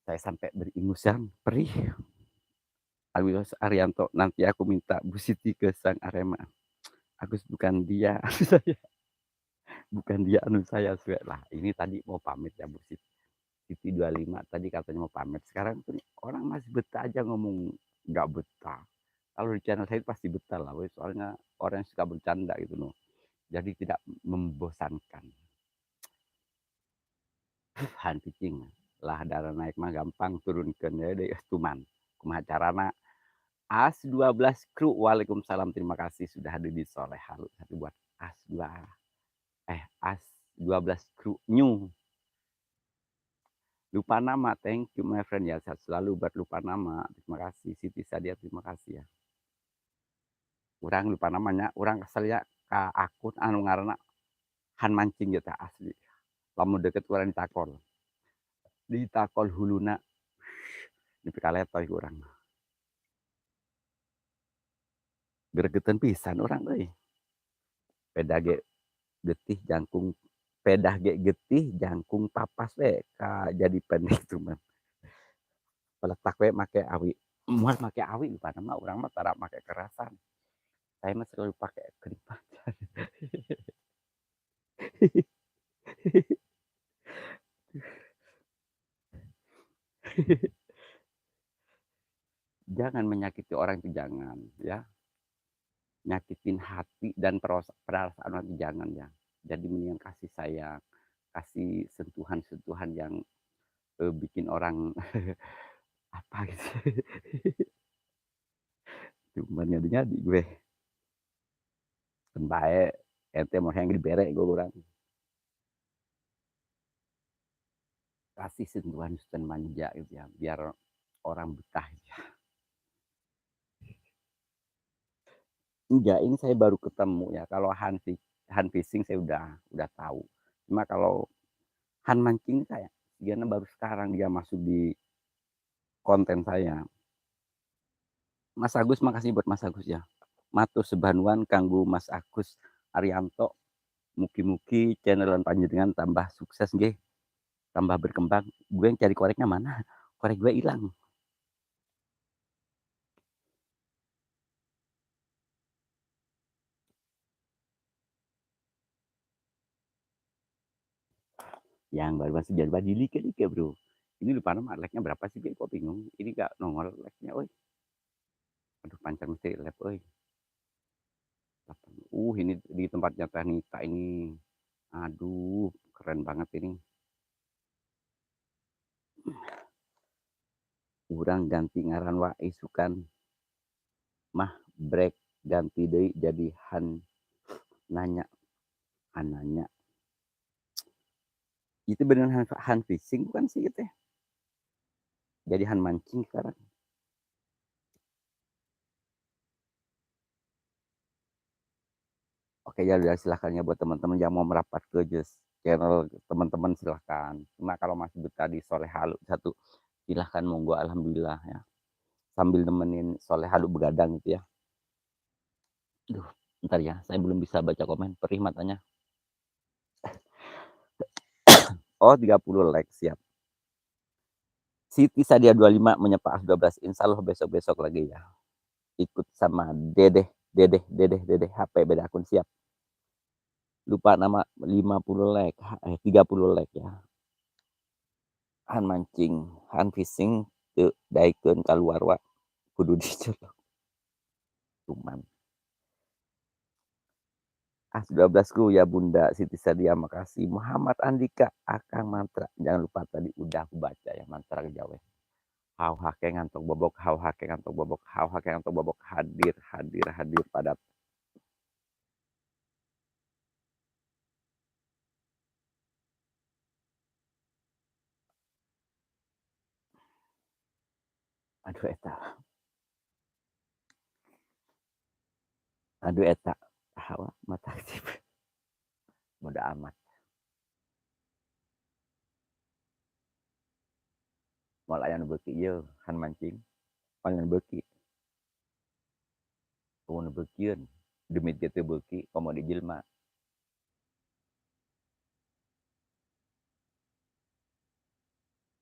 Saya sampai beringusan, perih. Agus Arianto, nanti aku minta Bu Siti ke sang Arema. Agus bukan dia, saya bukan dia anu saya lah. Ini tadi mau pamit ya Bu Siti. Siti 25 tadi katanya mau pamit. Sekarang tuh orang masih betah aja ngomong nggak betah. Kalau di channel saya pasti betah lah, soalnya orang yang suka bercanda gitu loh. Jadi tidak membosankan. Han kucing lah darah naik mah gampang turunkan ya deh tuman kumaha carana As 12 kru, waalaikumsalam, terima kasih sudah hadir di sore halu. Satu buat As 2, As 12 kru new. Lupa nama, thank you my friend ya, sehat selalu buat lupa nama. Terima kasih Siti Sadia, terima kasih ya. Orang lupa namanya, orang kesel ya ke akun anu ngaranna Han Mancing gitu asli. Lamun deket orang ditakol huluna. Nepi ka letoy urang. Gregetan pisan urang euy. Peda ge getih jangkung, pedah ge getih jangkung papas we ka jadi pendek cuman. Peletak we make awi. Moal make awi lupa nama urang mah tara make kerasan. Saya mah selalu pakai keripat. Jangan menyakiti orang itu jangan ya. Nyakitin hati dan perasaan hati jangan ya. Jadi mendingan kasih sayang, kasih sentuhan-sentuhan yang bikin orang apa gitu. Cuman nyadi-nyadi gue. Kan bae ente mau yang dibere gue kurang. Kasih sentuhan-sentuhan manja gitu ya, biar orang betah ya. Enggak, ini saya baru ketemu ya. Kalau Han fishing saya udah tahu. Cuma kalau Han mancing saya, dia baru sekarang dia masuk di konten saya. Mas Agus, makasih buat Mas Agus ya. Matur sebanuan kanggo Mas Agus Arianto. Mugi-mugi channelan panjenengan tambah sukses nggih. Tambah berkembang. Gue yang cari koreknya mana? Korek gue hilang. Yang baru masih jadi dikit-dikit bro. Ini lupa nama like-nya berapa sih? Kok bingung. Ini gak nongol like-nya. Oi. Aduh panjang mesti lab. Oi. Ini di tempatnya Tanita ini. Aduh, keren banget ini. Urang ganti ngaran wa isukan mah break ganti deui jadi Han nanya. Han nanya. Itu beneran Han fishing bukan sih gitu ya? Jadi Han mancing sekarang. Oke ya udah silahkan ya buat teman-teman yang mau merapat ke channel teman-teman silahkan. Cuma kalau masih betah di Soleh Halu satu silahkan monggo alhamdulillah ya. Sambil nemenin Soleh Halu begadang gitu ya. Duh, bentar ya, saya belum bisa baca komen. Perih matanya. Oh, 30 like, siap. Siti Sadia 25 menyapa 12. Insya Allah besok-besok lagi ya. Ikut sama Dedeh HP beda akun siap. Lupa nama 50 like, 30 like ya. Han mancing, Han fishing teu daikeun kaluar wa kudu dicolok. Cuman As 12 ku ya Bunda Siti Sadia makasih. Muhammad Andika Akang Mantra. Jangan lupa tadi udah aku baca ya mantra Jawa. Hau hake ngantok bobok, hau hake ngantok bobok, hau hake ngantok bobok, hadir, hadir, hadir pada. Aduh eta. Aduh eta. Hawa mata sip. Bodo amat. Mal aya nu beuki ieu Han mancing. Mal nu beuki. Tuh nu beukieun. Demi teu beuki komo dijelma.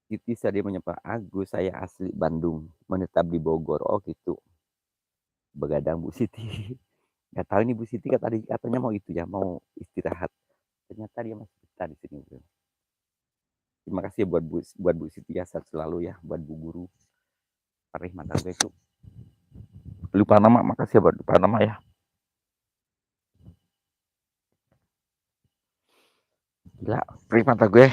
Siti Sadia menyapa Agus, saya asli Bandung, menetap di Bogor. Oh gitu. Begadang Bu Siti. Gak tahu ini Bu Siti katanya mau itu ya, mau istirahat. Ternyata dia masih betah di sini. Bro. Terima kasih buat Bu Siti ya, sehat selalu ya, buat Bu Guru. Parih mata gue itu. Lupa nama, makasih buat lupa nama ya. Gila, parih mata gue.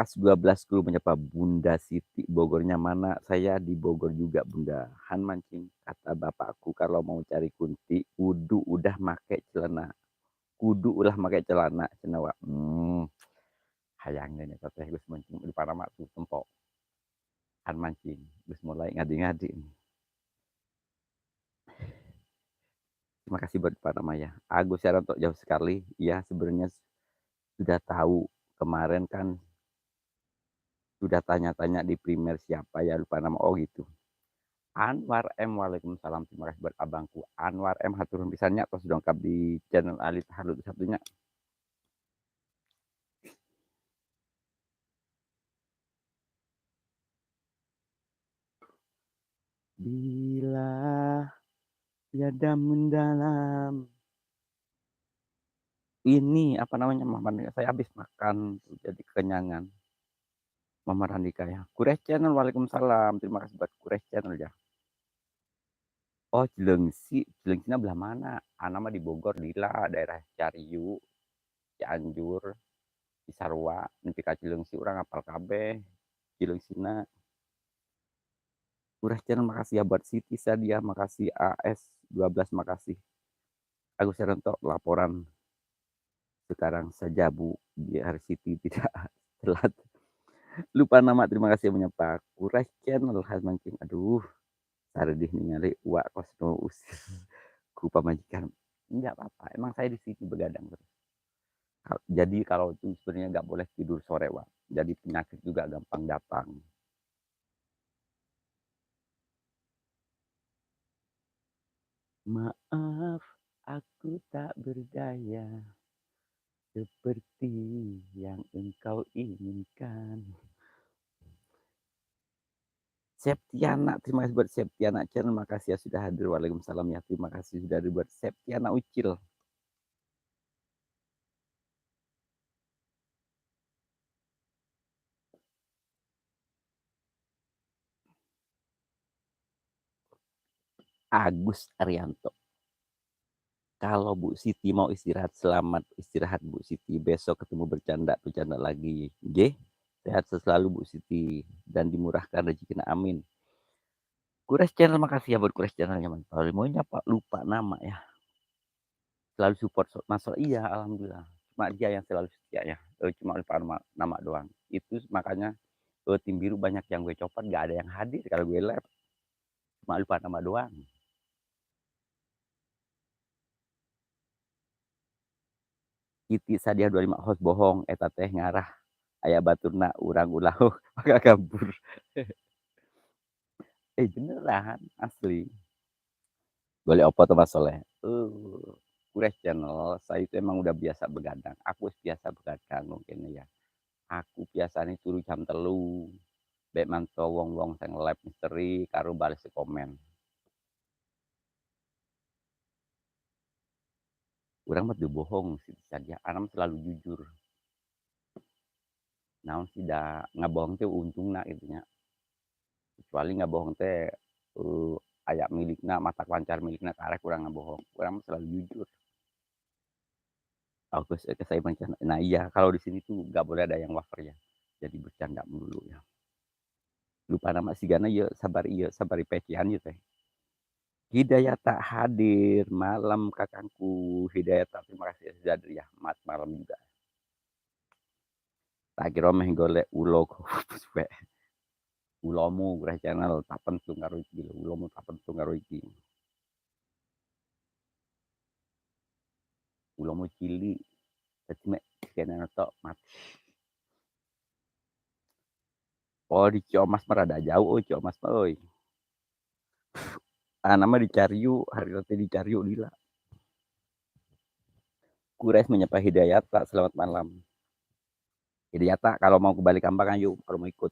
As 12 kru menyapa Bunda Siti, Bogornya mana? Saya di Bogor juga Bunda. Han mancing, kata bapakku kalau mau cari kunti, kudu udah make celana. Kudu ulah make celana, cenah wa. Hayangna nya teh geus mancing di Panama tuh tempo. Han mancing, geus mulai ngadi-ngadi. Terima kasih buat Panama ya. Agus Heranto jauh sekali. Ya sebenarnya sudah tahu kemarin kan sudah tanya-tanya di primer siapa ya lupa nama oh gitu. Anwar M Waalaikumsalam terima kasih buat abangku Anwar M hatur pisannya tos dongkap di channel Ali Tahalut satunya. Bila tiada mendalam ini apa namanya Mama saya habis makan jadi kekenyangan. Mama Randika ya. Kures channel Waalaikumsalam terima kasih buat Kures channel ya. Oh Cilengsi, Cilengsina belah mana? Ana mah di Bogor Lila, daerah Cariu, Cianjur, Cisarua, nepi ka Cilengsi urang apal kabeh. Cilengsina. Murah channel makasih ya buat Siti Sadia, makasih AS 12 makasih. Agus Heranto laporan sekarang saja Bu, biar Siti tidak telat. Lupa nama terima kasih menyapa. Kurang channel khas mancing. Aduh, saredih ningali uak kos no usir. Ku pamajikan. Enggak apa-apa, emang saya di sini begadang terus. Jadi kalau itu sebenarnya nggak boleh tidur sore, Wak. Jadi penyakit juga gampang datang. Maaf, aku tak berdaya seperti yang engkau inginkan. Septiana, terima kasih buat Septiana channel, makasih ya sudah hadir. Waalaikumsalam ya, terima kasih sudah hadir buat Septiana Ucil. Agus Arianto. Kalau Bu Siti mau istirahat, selamat istirahat Bu Siti. Besok ketemu bercanda lagi. G, sehat selalu Bu Siti dan dimurahkan rezekinya amin. Kures channel makasih ya buat Kures channelnya man. Kalau mau nyapa lupa nama ya. Selalu support masalah iya alhamdulillah. Cuma dia yang selalu setia ya. Cuma lupa nama doang. Itu makanya tim biru banyak yang gue copot gak ada yang hadir kalau gue live. Cuma lupa nama doang. Siti Sadia 25 host bohong eta teh ngarah aya baturna urang ulah maka kabur. Beneran asli. Boleh opo tuh Mas Soleh. Kures channel saya itu emang udah biasa begadang. Aku biasa begadang mungkin ya. Aku biasanya turu jam telu. Bek manto wong-wong sing live misteri karo balas komen. Urang mah bohong sih saja. Anam selalu jujur. Naon sih da ngabohong teh untungna gitu nya. Kecuali ngabohong teh ayak milikna mata lancar milikna karek kurang ngabohong. Kurang selalu jujur. Aku saya bercanda. Nah iya kalau di sini tuh nggak boleh ada yang wafer ya. Jadi bercanda melulu ya. Lupa nama si Gana ya sabar pecian ya teh. Hidayat tak hadir malam kakangku. Hidayat tak terima kasih sudah hadir ya. Malam juga. Tak kira meh golek ulo suwe. Ulomu greh channel tak pentung karo iki. Ulomu tak pentung karo iki. Ulomu cili. Dadi mek kene tok mati. Oh di Ciomas mah rada jauh oh Ciomas mah euy. Nama di Cariu, hari nanti di Cariu lila. Kures menyapa Hidayat, Pak. Selamat malam. Hidayat, Pak, kalau mau kembali kampung kan yuk, kalau mau ikut.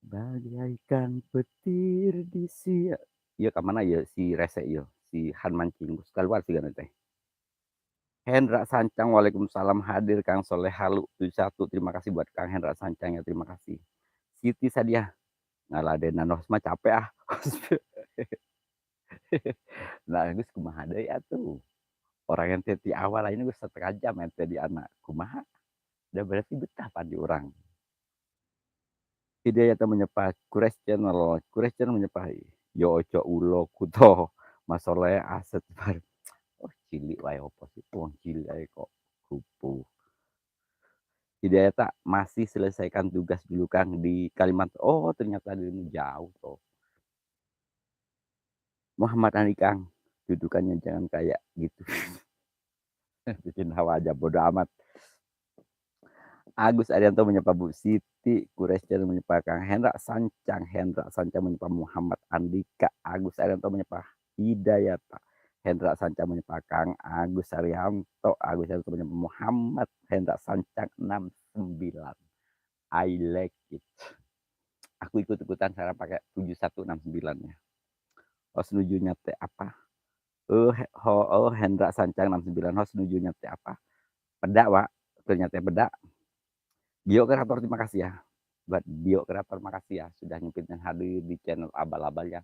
Bagaikan petir di siang. Iya, kemana ya si Rese ya, si Han mancing. Keluar sih kan teh. Hendra Sancang, Waalaikumsalam hadir Kang Soleh Halu 71. Terima kasih buat Kang Hendra Sancang ya, terima kasih. Siti Sadia, ngaladenan mah capek ah. Nah, geus kumaha deui atuh. Orang ente ti awal ini geus 1/2 jam ente di anak, kumaha? Da berarti betah padi urang. Hidayat menyepah Kures channel menyepah yo oco ulo kuto masoleh aset bar. Oh cilik wae opo sih wong cilik ae kok kupu. Hidayat tak masih selesaikan tugas dulu Kang di Kalimantan. Oh ternyata dirimu jauh toh. Muhammad Ali Kang, dudukannya jangan kayak gitu. Bikin hawa aja bodo amat. Agus Arianto menyapa Bu Siti, Kuresjan menyapa Kang Hendra Sancang menyapa Muhammad Andika, Agus Arianto menyapa Hidayat, Hendra Sancang menyapa Kang Agus Arianto menyapa Muhammad, Hendra Sancang 69. I like it. Aku ikut-ikutan cara pakai 7169-nya. Hos nujunya teh apa? Hendra Sancang 69 hos nujunya teh apa? Peda, Wak. Ternyata peda. Bio Kreator terima kasih ya. Buat Bio Kreator makasih ya sudah nyempetin hadir di channel abal-abal yang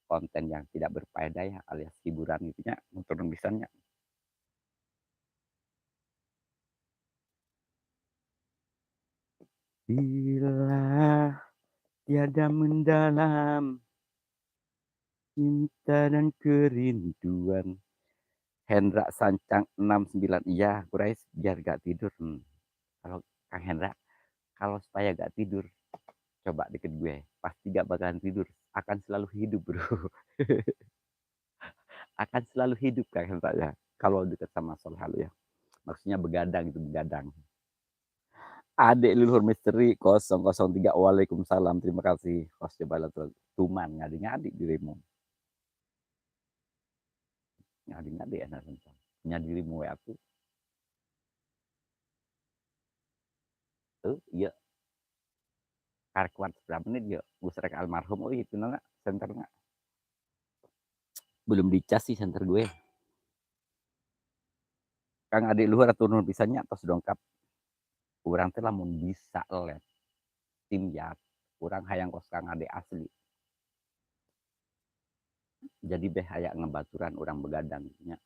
konten yang tidak berfaedah ya alias hiburan gitu nya turun bisanya. Bila tiada mendalam cinta dan kerinduan. Hendra Sancang 69 iya, Kurais biar gak tidur. Kalau Kang Hendra, kalau supaya gak tidur, coba deket gue, pasti gak bakalan tidur, akan selalu hidup bro. Akan selalu hidup Kang Hendra ya, kalau deket sama Soleh Halu ya. Maksudnya begadang itu begadang. Adik Leluhur Misteri 003 Waalaikumsalam terima kasih host coba tuman ngadi-ngadi dirimu ngadi-ngadi enak punya dirimu ya aku tuh iya karek kuat berapa menit ya gus rek almarhum oh itu nana center nggak belum dicas sih center gue Kang adik luhur atau nun pisahnya atau sedongkap kurang teh lamun bisa let tim ya kurang hayang kos Kang adik asli jadi beh hayak ngebaturan orang begadang nya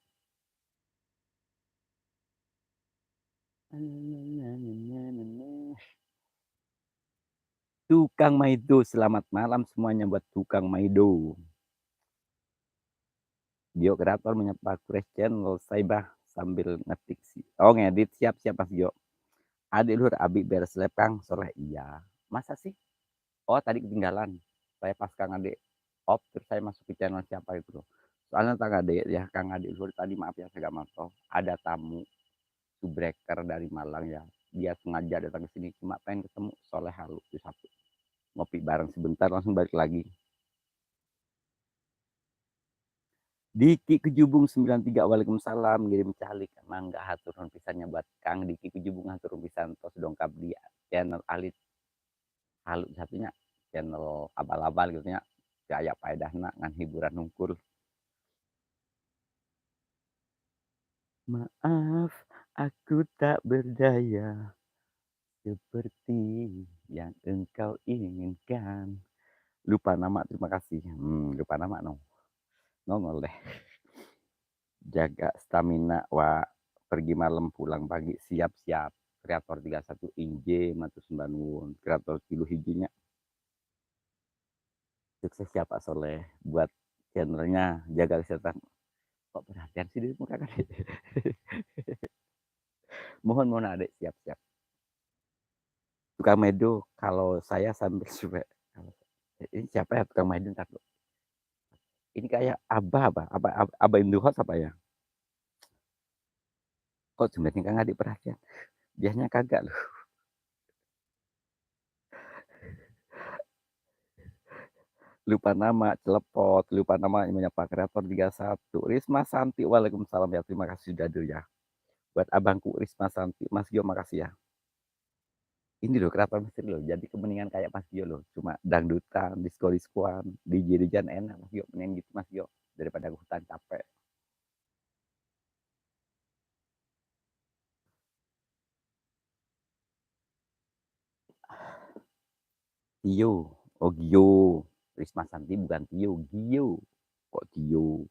Tukang Maido, selamat malam semuanya buat Tukang Maido. Gio Kreator menyapa Crash Channel Saibah sambil ngetik sih. Oh ngedit siap-siap Mas Gio. Adik luhur Abi beres lab Kang Soleh iya. Masa sih? Oh tadi ketinggalan. Saya pas Kang Adik off terus saya masuk ke channel siapa itu loh. Soalnya Kang Adik ya Kang Adik luhur tadi maaf ya saya gak mantau. Ada tamu subreaker dari Malang ya. Dia sengaja datang ke sini cuma pengen ketemu Soleh Halu di satu. Ngopi bareng sebentar langsung balik lagi. Diki Kejubung 93 Waalaikumsalam ngirim calik emang gak hatur pisannya buat Kang Diki Kejubung hatur pisan tos dongkap di channel Alit Halu satunya channel abal-abal gitu nya kayak paedahna ngan hiburan nungkul maaf aku tak berdaya seperti yang engkau inginkan lupa nama terima kasih lupa nama no nongol deh jaga stamina wa pergi malam pulang pagi siap-siap kreator 31 inje matur sembah nuwun kreator 3 hijinya sukses ya Pak Soleh buat channelnya jaga kesehatan kok perhatian sih di muka kan mohon adik siap-siap tukang medo kalau saya sambil coba ini siapa ya tukang medo ntar ini kayak abah Induhot apa ya kok sebenarnya kan adik perhatian biasanya kagak loh lupa nama celepot lupa nama menyapa kreator 31 Risma Santi Waalaikumsalam ya terima kasih sudah dulu ya buat abangku Risma Santi Mas Gio makasih ya ini loh kreator misteri loh jadi kemeningan kayak Mas Gio loh cuma dangdutan disko-diskoan DJ-DJan enak Mas Gio mending gitu Mas Gio daripada aku hutan capek Tio oh Gio Risma Santi bukan Tio Gio kok Tio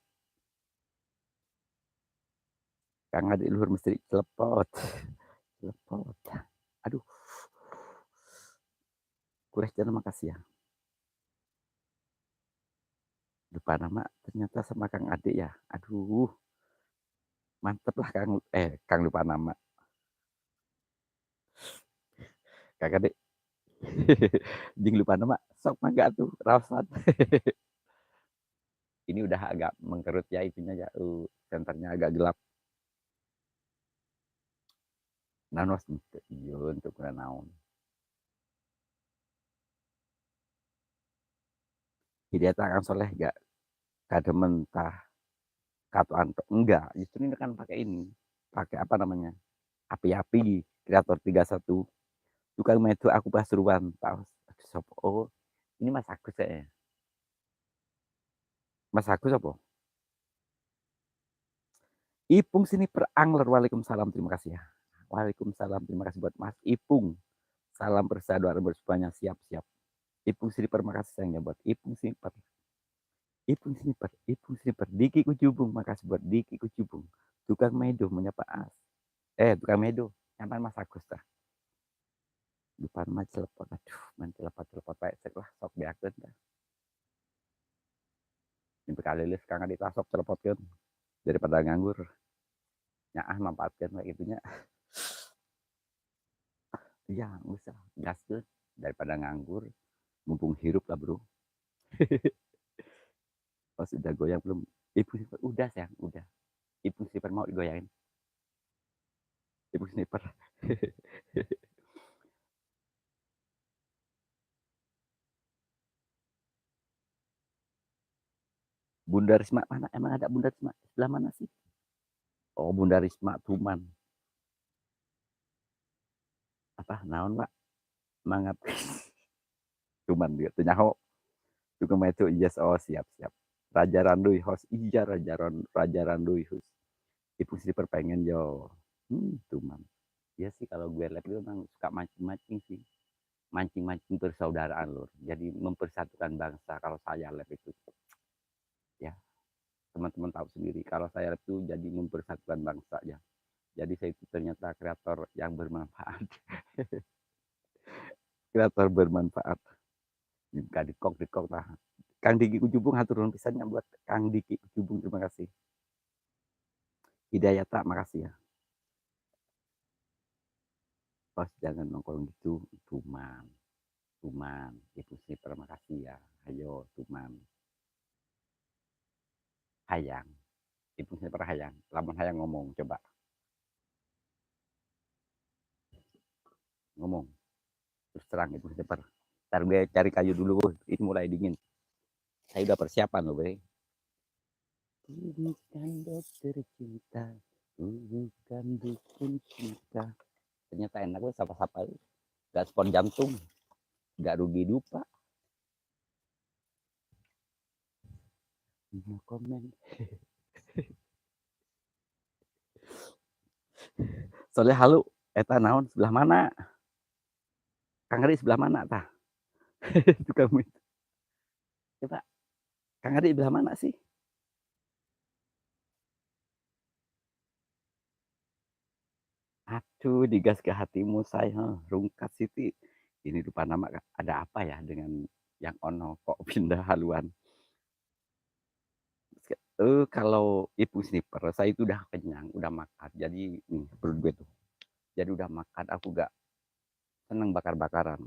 Kang Adik luhur mesti celepot. Celepot. Aduh, kurang terima kasih ya. Lupa nama ternyata sama Kang Adik ya. Aduh, mantep lah Kang lupa nama. Kang Adik. Jing lupa nama. Sok mangga tuh, rawasan. Ini udah agak mengkerut ya itunya ya. Senternya agak gelap. Nanos iya untuk naon. Hidayat Kang Soleh gak kada mentah Kato Anto enggak, justru ini kan pakai ini. Pakai apa namanya? Api-api kreator 31. Tukang metu aku pasuruan tahu. Oh, ini Mas Agus ya. Mas Agus apa? Ipung sini perangler. Waalaikumsalam, terima kasih ya. Waalaikumsalam, terima kasih buat Mas Ipung. Salam persaudaraan bersepanya, siap-siap. Ipung sini makasih sayangnya buat Ipung sini. Ipung Sniper, Ipung Sniper, Diki Kucubung, makasih buat Diki Kucubung. Tukang Medo menyapa As. Tukang Medo, nyampan Mas Agus dah. Lupa nama celepot, aduh, man celepot baik cek lah, sok biakeun dah. Ini bekali list kang adik sok celepotkeun daripada nganggur. Nyaah manfaatkeun kayak gitunya. Iya, usah gaskeun daripada nganggur. Mumpung hirup lah, Bro. Oh, sudah goyang belum? Ibu Sniper, udah sayang, udah. Ibu Sniper mau digoyangin. Ibu Sniper. Bunda Risma mana? Emang ada Bunda Risma? Sebelah mana sih? Oh, Bunda Risma Tuman. Apa? Naon, Pak? Mangap. Tuman dia. Tenyaho. Juga itu yes. Oh, siap-siap. Raja Randuy host. Iya, Raja Randuy host. Ibu Sniper pengen yo. Tuman. Ya sih kalau gue lihat itu memang suka mancing-mancing sih. Mancing-mancing persaudaraan lor. Jadi mempersatukan bangsa kalau saya lihat itu. Ya, teman-teman tahu sendiri. Kalau saya lihat itu jadi mempersatukan bangsa ya. Jadi saya itu ternyata kreator yang bermanfaat. Kreator bermanfaat. Gak dikok lah. Kang Diki Kujubung hatur nuhun pisannya buat Kang Diki Kujubung, terima kasih. Hidayat tak makasih ya. Bos jangan nongkrong gitu, Tuman. Ibu sih terima kasih ya. Ayo Tuman. Hayang. Ibu sih hayang. Lamun hayang ngomong coba. Ngomong. Terus terang Ibu sih Ntar gue cari kayu dulu, ini mulai dingin. Saya udah persiapan loh, Bre. Bukan dokter cinta, bukan dukun cinta. Ternyata enak gue sapa-sapa. Gak spon jantung, gak rugi dupa. No komen. Soalnya halu, eta naon sebelah mana? Kang Ri sebelah mana tah? Itu kamu itu. Coba, Kang Ri sebelah mana sih? Aduh, digas ke hatimu saya, rungkat Siti. Ini lupa nama, ada apa ya dengan yang ono kok pindah haluan. Kalau Ibu Sniper, saya itu udah kenyang, udah makan. Jadi nih perut gue tuh. Jadi udah makan, aku gak seneng bakar-bakaran.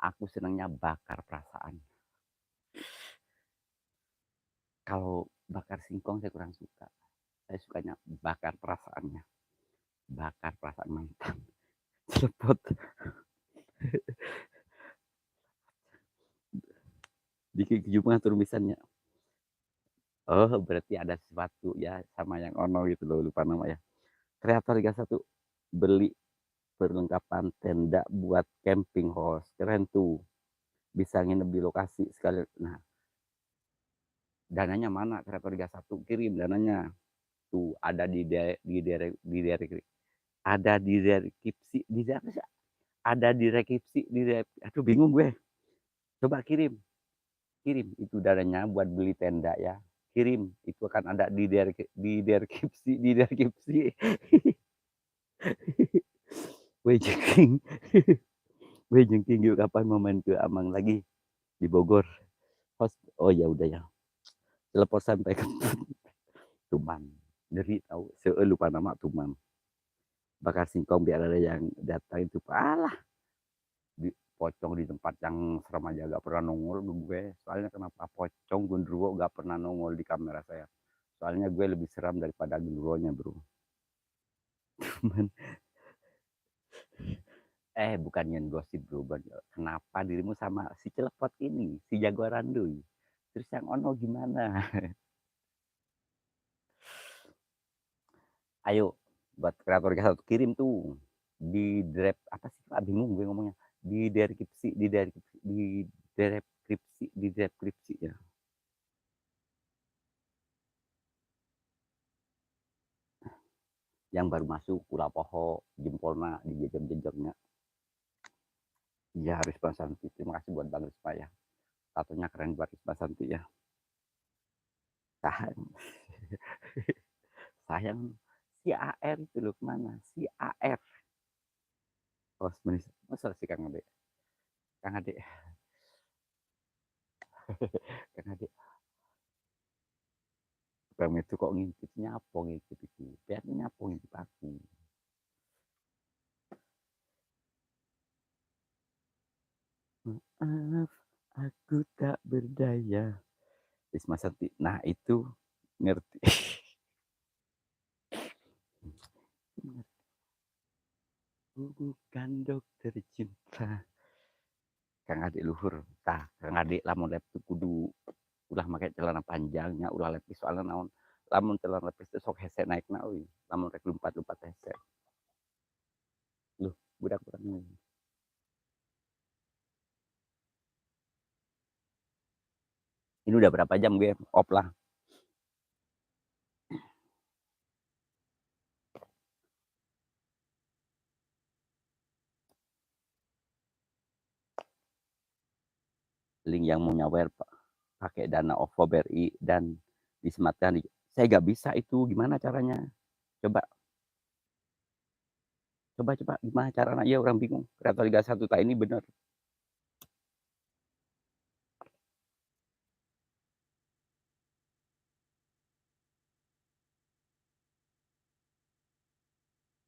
Aku senangnya bakar perasaan. Kalau bakar singkong saya kurang suka. Saya sukanya bakar perasaannya. Bakar perasaan mantan. Cepet. Dikit kejumlah tulisannya. Oh, berarti ada sesuatu ya sama yang ono gitu loh, lupa nama ya. Kreator 31 beli perlengkapan tenda buat camping host. Keren tuh. Bisa nginep di lokasi sekali. Nah, dananya mana? Kreator 31 kirim dananya. Tuh ada ada di deskripsi ada di rekipsi aduh bingung gue. Coba kirim itu dananya buat beli tenda ya. kirim, itu akan ada di deskripsi. Weh jengking, weh jengking yuk kapan mau main ke Amang lagi di Bogor? Host, oh ya udah ya. Telepon sampai ke Tuman. Dari tahu, saya lupa nama Tuman. Bakar singkong biar ada yang datang itu. Alah, pocong di tempat yang serem aja gak pernah nongol gue. Soalnya kenapa pocong genderuwo gak pernah nongol di kamera saya. Soalnya gue lebih seram daripada genderuwonya bro. Cuman, bukan yang gosip bro. Kenapa dirimu sama si Celepot ini, si Jagoan Randuy? Terus yang Ono gimana? Ayo, buat kreator satu kirim tuh di direct apa sih Pak, bingung gue ngomongnya, di deskripsi ya, yang baru masuk kula poho jempolna di jejak-jejaknya ya Risma Santi. Terima kasih buat Bang Risma ya, satunya keren buat Risma Santi ya. Sayang sayang si AR itu loh, kemana si AR? Oh sebenarnya masa sih Kang Ade Kang Ade Bang itu kok ngintip nyapo ngintip itu biar nyapo ngintip aku. Maaf, aku tak berdaya. Risma Santi. Nah itu ngerti. Bukan dokter cinta. Kang adik luhur. Tah, Kang adik lamun laptop kudu ulah pakai celana panjangnya, ulah lepis soalnya naon. Lamun celana lepis itu sok hese naik na euy. Lamun rek lumpat-lumpat hese. Loh, budak-budak ini. Ini udah berapa jam gue off lah. Link yang mau nyawer pakai dana OVO BRI dan disematkan di, saya gak bisa itu, gimana caranya? Coba coba gimana caranya? Ya orang bingung. Kreator Liga 1 tak ini bener.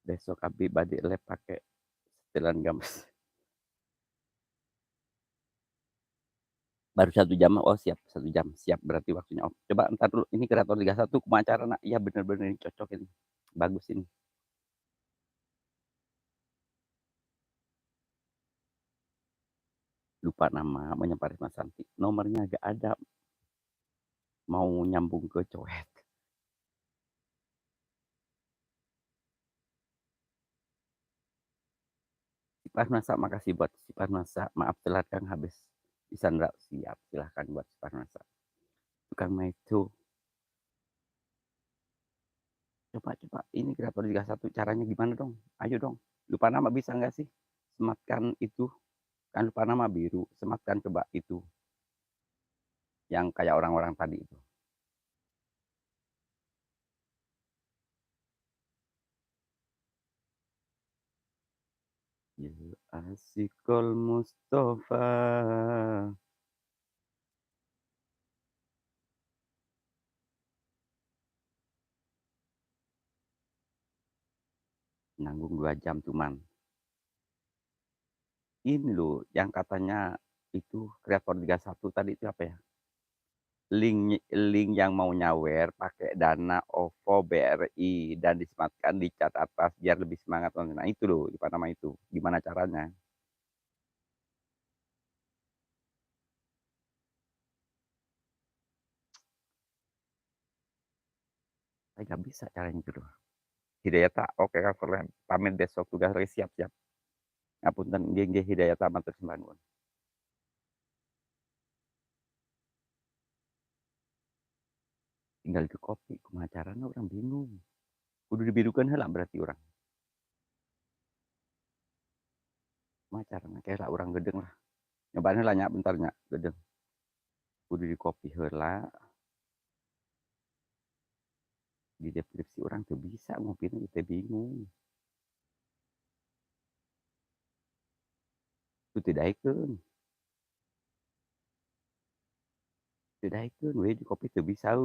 Besok abi badi lab pakai setelan games. Baru 1 jam, oh siap 1 jam, siap berarti waktunya off. Coba ntar dulu, ini kreator Liga 1 kumacara nak, iya bener-bener ini cocok ini, bagus ini. Lupa nama, menyeparis Mas Santi, nomornya agak ada, mau nyambung ke coet. Si Parnasa, makasih buat si Parnasa, maaf telat Kang habis. Isandra, siap, silahkan buat si Parnasa. Tukang itu, coba ini kreator Liga 1 caranya gimana dong, ayo dong. Lupa nama bisa nggak sih, sematkan itu, kan lupa nama biru, sematkan coba itu yang kayak orang-orang tadi itu. Ya Asikul Mustafa. Nanggung 2 jam cuman. Ini loh yang katanya itu kreator 31 tadi itu apa ya? Link yang mau nyawer pakai dana OVO BRI dan disematkan di cat atas biar lebih semangat. Nah itu loh, apa nama itu? Gimana caranya? Saya nggak bisa caranya itu loh. Hidayat tak, oke kan, pamit besok tugas lagi siap-siap. Ngapunten, geng Hidayat amat terus bangun. Tinggal ke kopi, kemacaran orang bingung. Kudu dibirukan lah berarti orang. Kemacaran, kayak lah orang gedeng lah. Nyobaan lah nyak bentar nyak gedeng. Kudu di kopi heula. Di deskripsi orang tuh bisa ngopi kita bingung. Itu tidak ikut. Tidak ikut. We di kopi tuh bisa.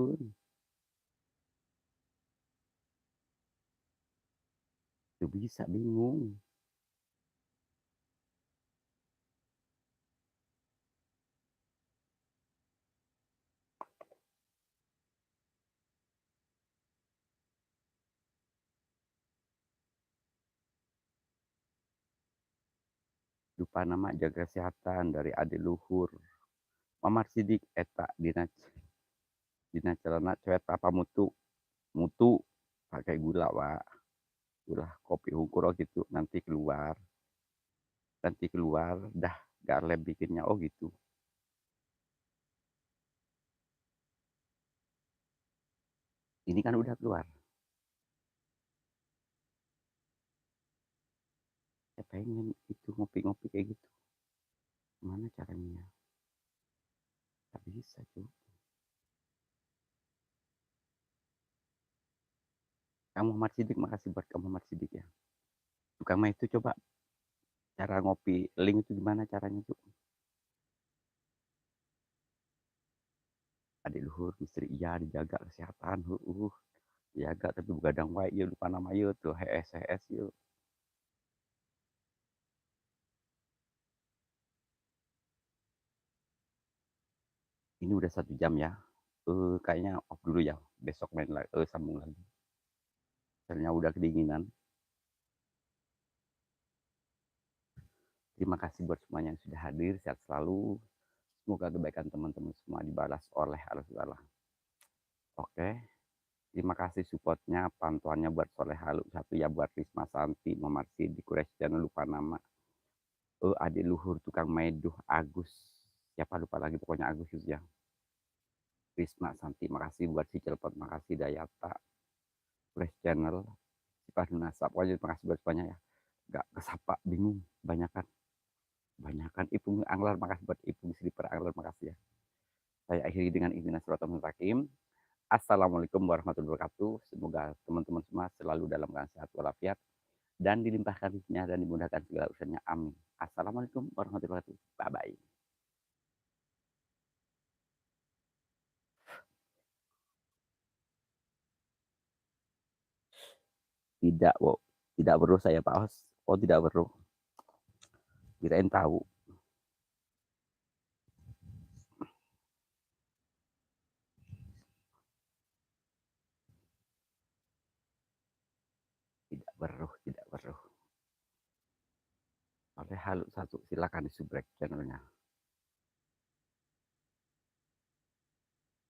Tuh bisa bingung. Lupa nama jaga kesehatan dari Ade Luhur. Mamar Sidik eta dina celana cewek apa mutu mutu pakai gula wa gula kopi hukur oh gitu nanti keluar dah garlem bikinnya oh gitu. Ini kan udah keluar. Saya pengen itu ngopi-ngopi kayak gitu. Mana caranya? Tak bisa tuh. Kamu Muhammad Sidik, makasih buat kamu Muhammad Sidik ya. Tukang mah itu coba cara ngopi link itu gimana caranya tuh? Adik luhur, misteri iya dijaga kesehatan, jaga tapi begadang wae ya lupa nama ya tuh HS yuk. Ini udah 1 jam ya. Kayaknya off dulu ya. Besok main lagi, sambung lagi. Soalnya udah kedinginan. Terima kasih buat semuanya yang sudah hadir. Sehat selalu. Semoga kebaikan teman-teman semua dibalas oleh Allah Subhanahu. Oke. Terima kasih supportnya, pantuannya buat Soleh Halu. Satu ya buat Risma Santi, Mamarsi, di Kures, jangan lupa nama. Adik Luhur, Tukang Meduh, Agus. Siapa lupa lagi, pokoknya Agus itu ya. Risma Santi, makasih buat si Celpot, makasih Dayata, Kures Channel, Sifat Nasa. Pokoknya terima kasih buat semuanya ya. Gak kesapa, bingung, banyakan Ipung Anglar, makasih buat Ipung Sleeper Anglar, makasih ya. Saya akhiri dengan ihdinas siratal mustaqim. Assalamualaikum warahmatullahi wabarakatuh. Semoga teman-teman semua selalu dalam keadaan sehat walafiat dan dilimpahkan rezekinya dan dimudahkan segala urusannya. Amin. Assalamualaikum warahmatullahi wabarakatuh. Bye bye. Tidak, wo. Tidak perlu saya paus. Oh, tidak perlu. Kirain tahu. Tidak perlu, tidak perlu. Oke, halo satu, silakan di subrek channelnya.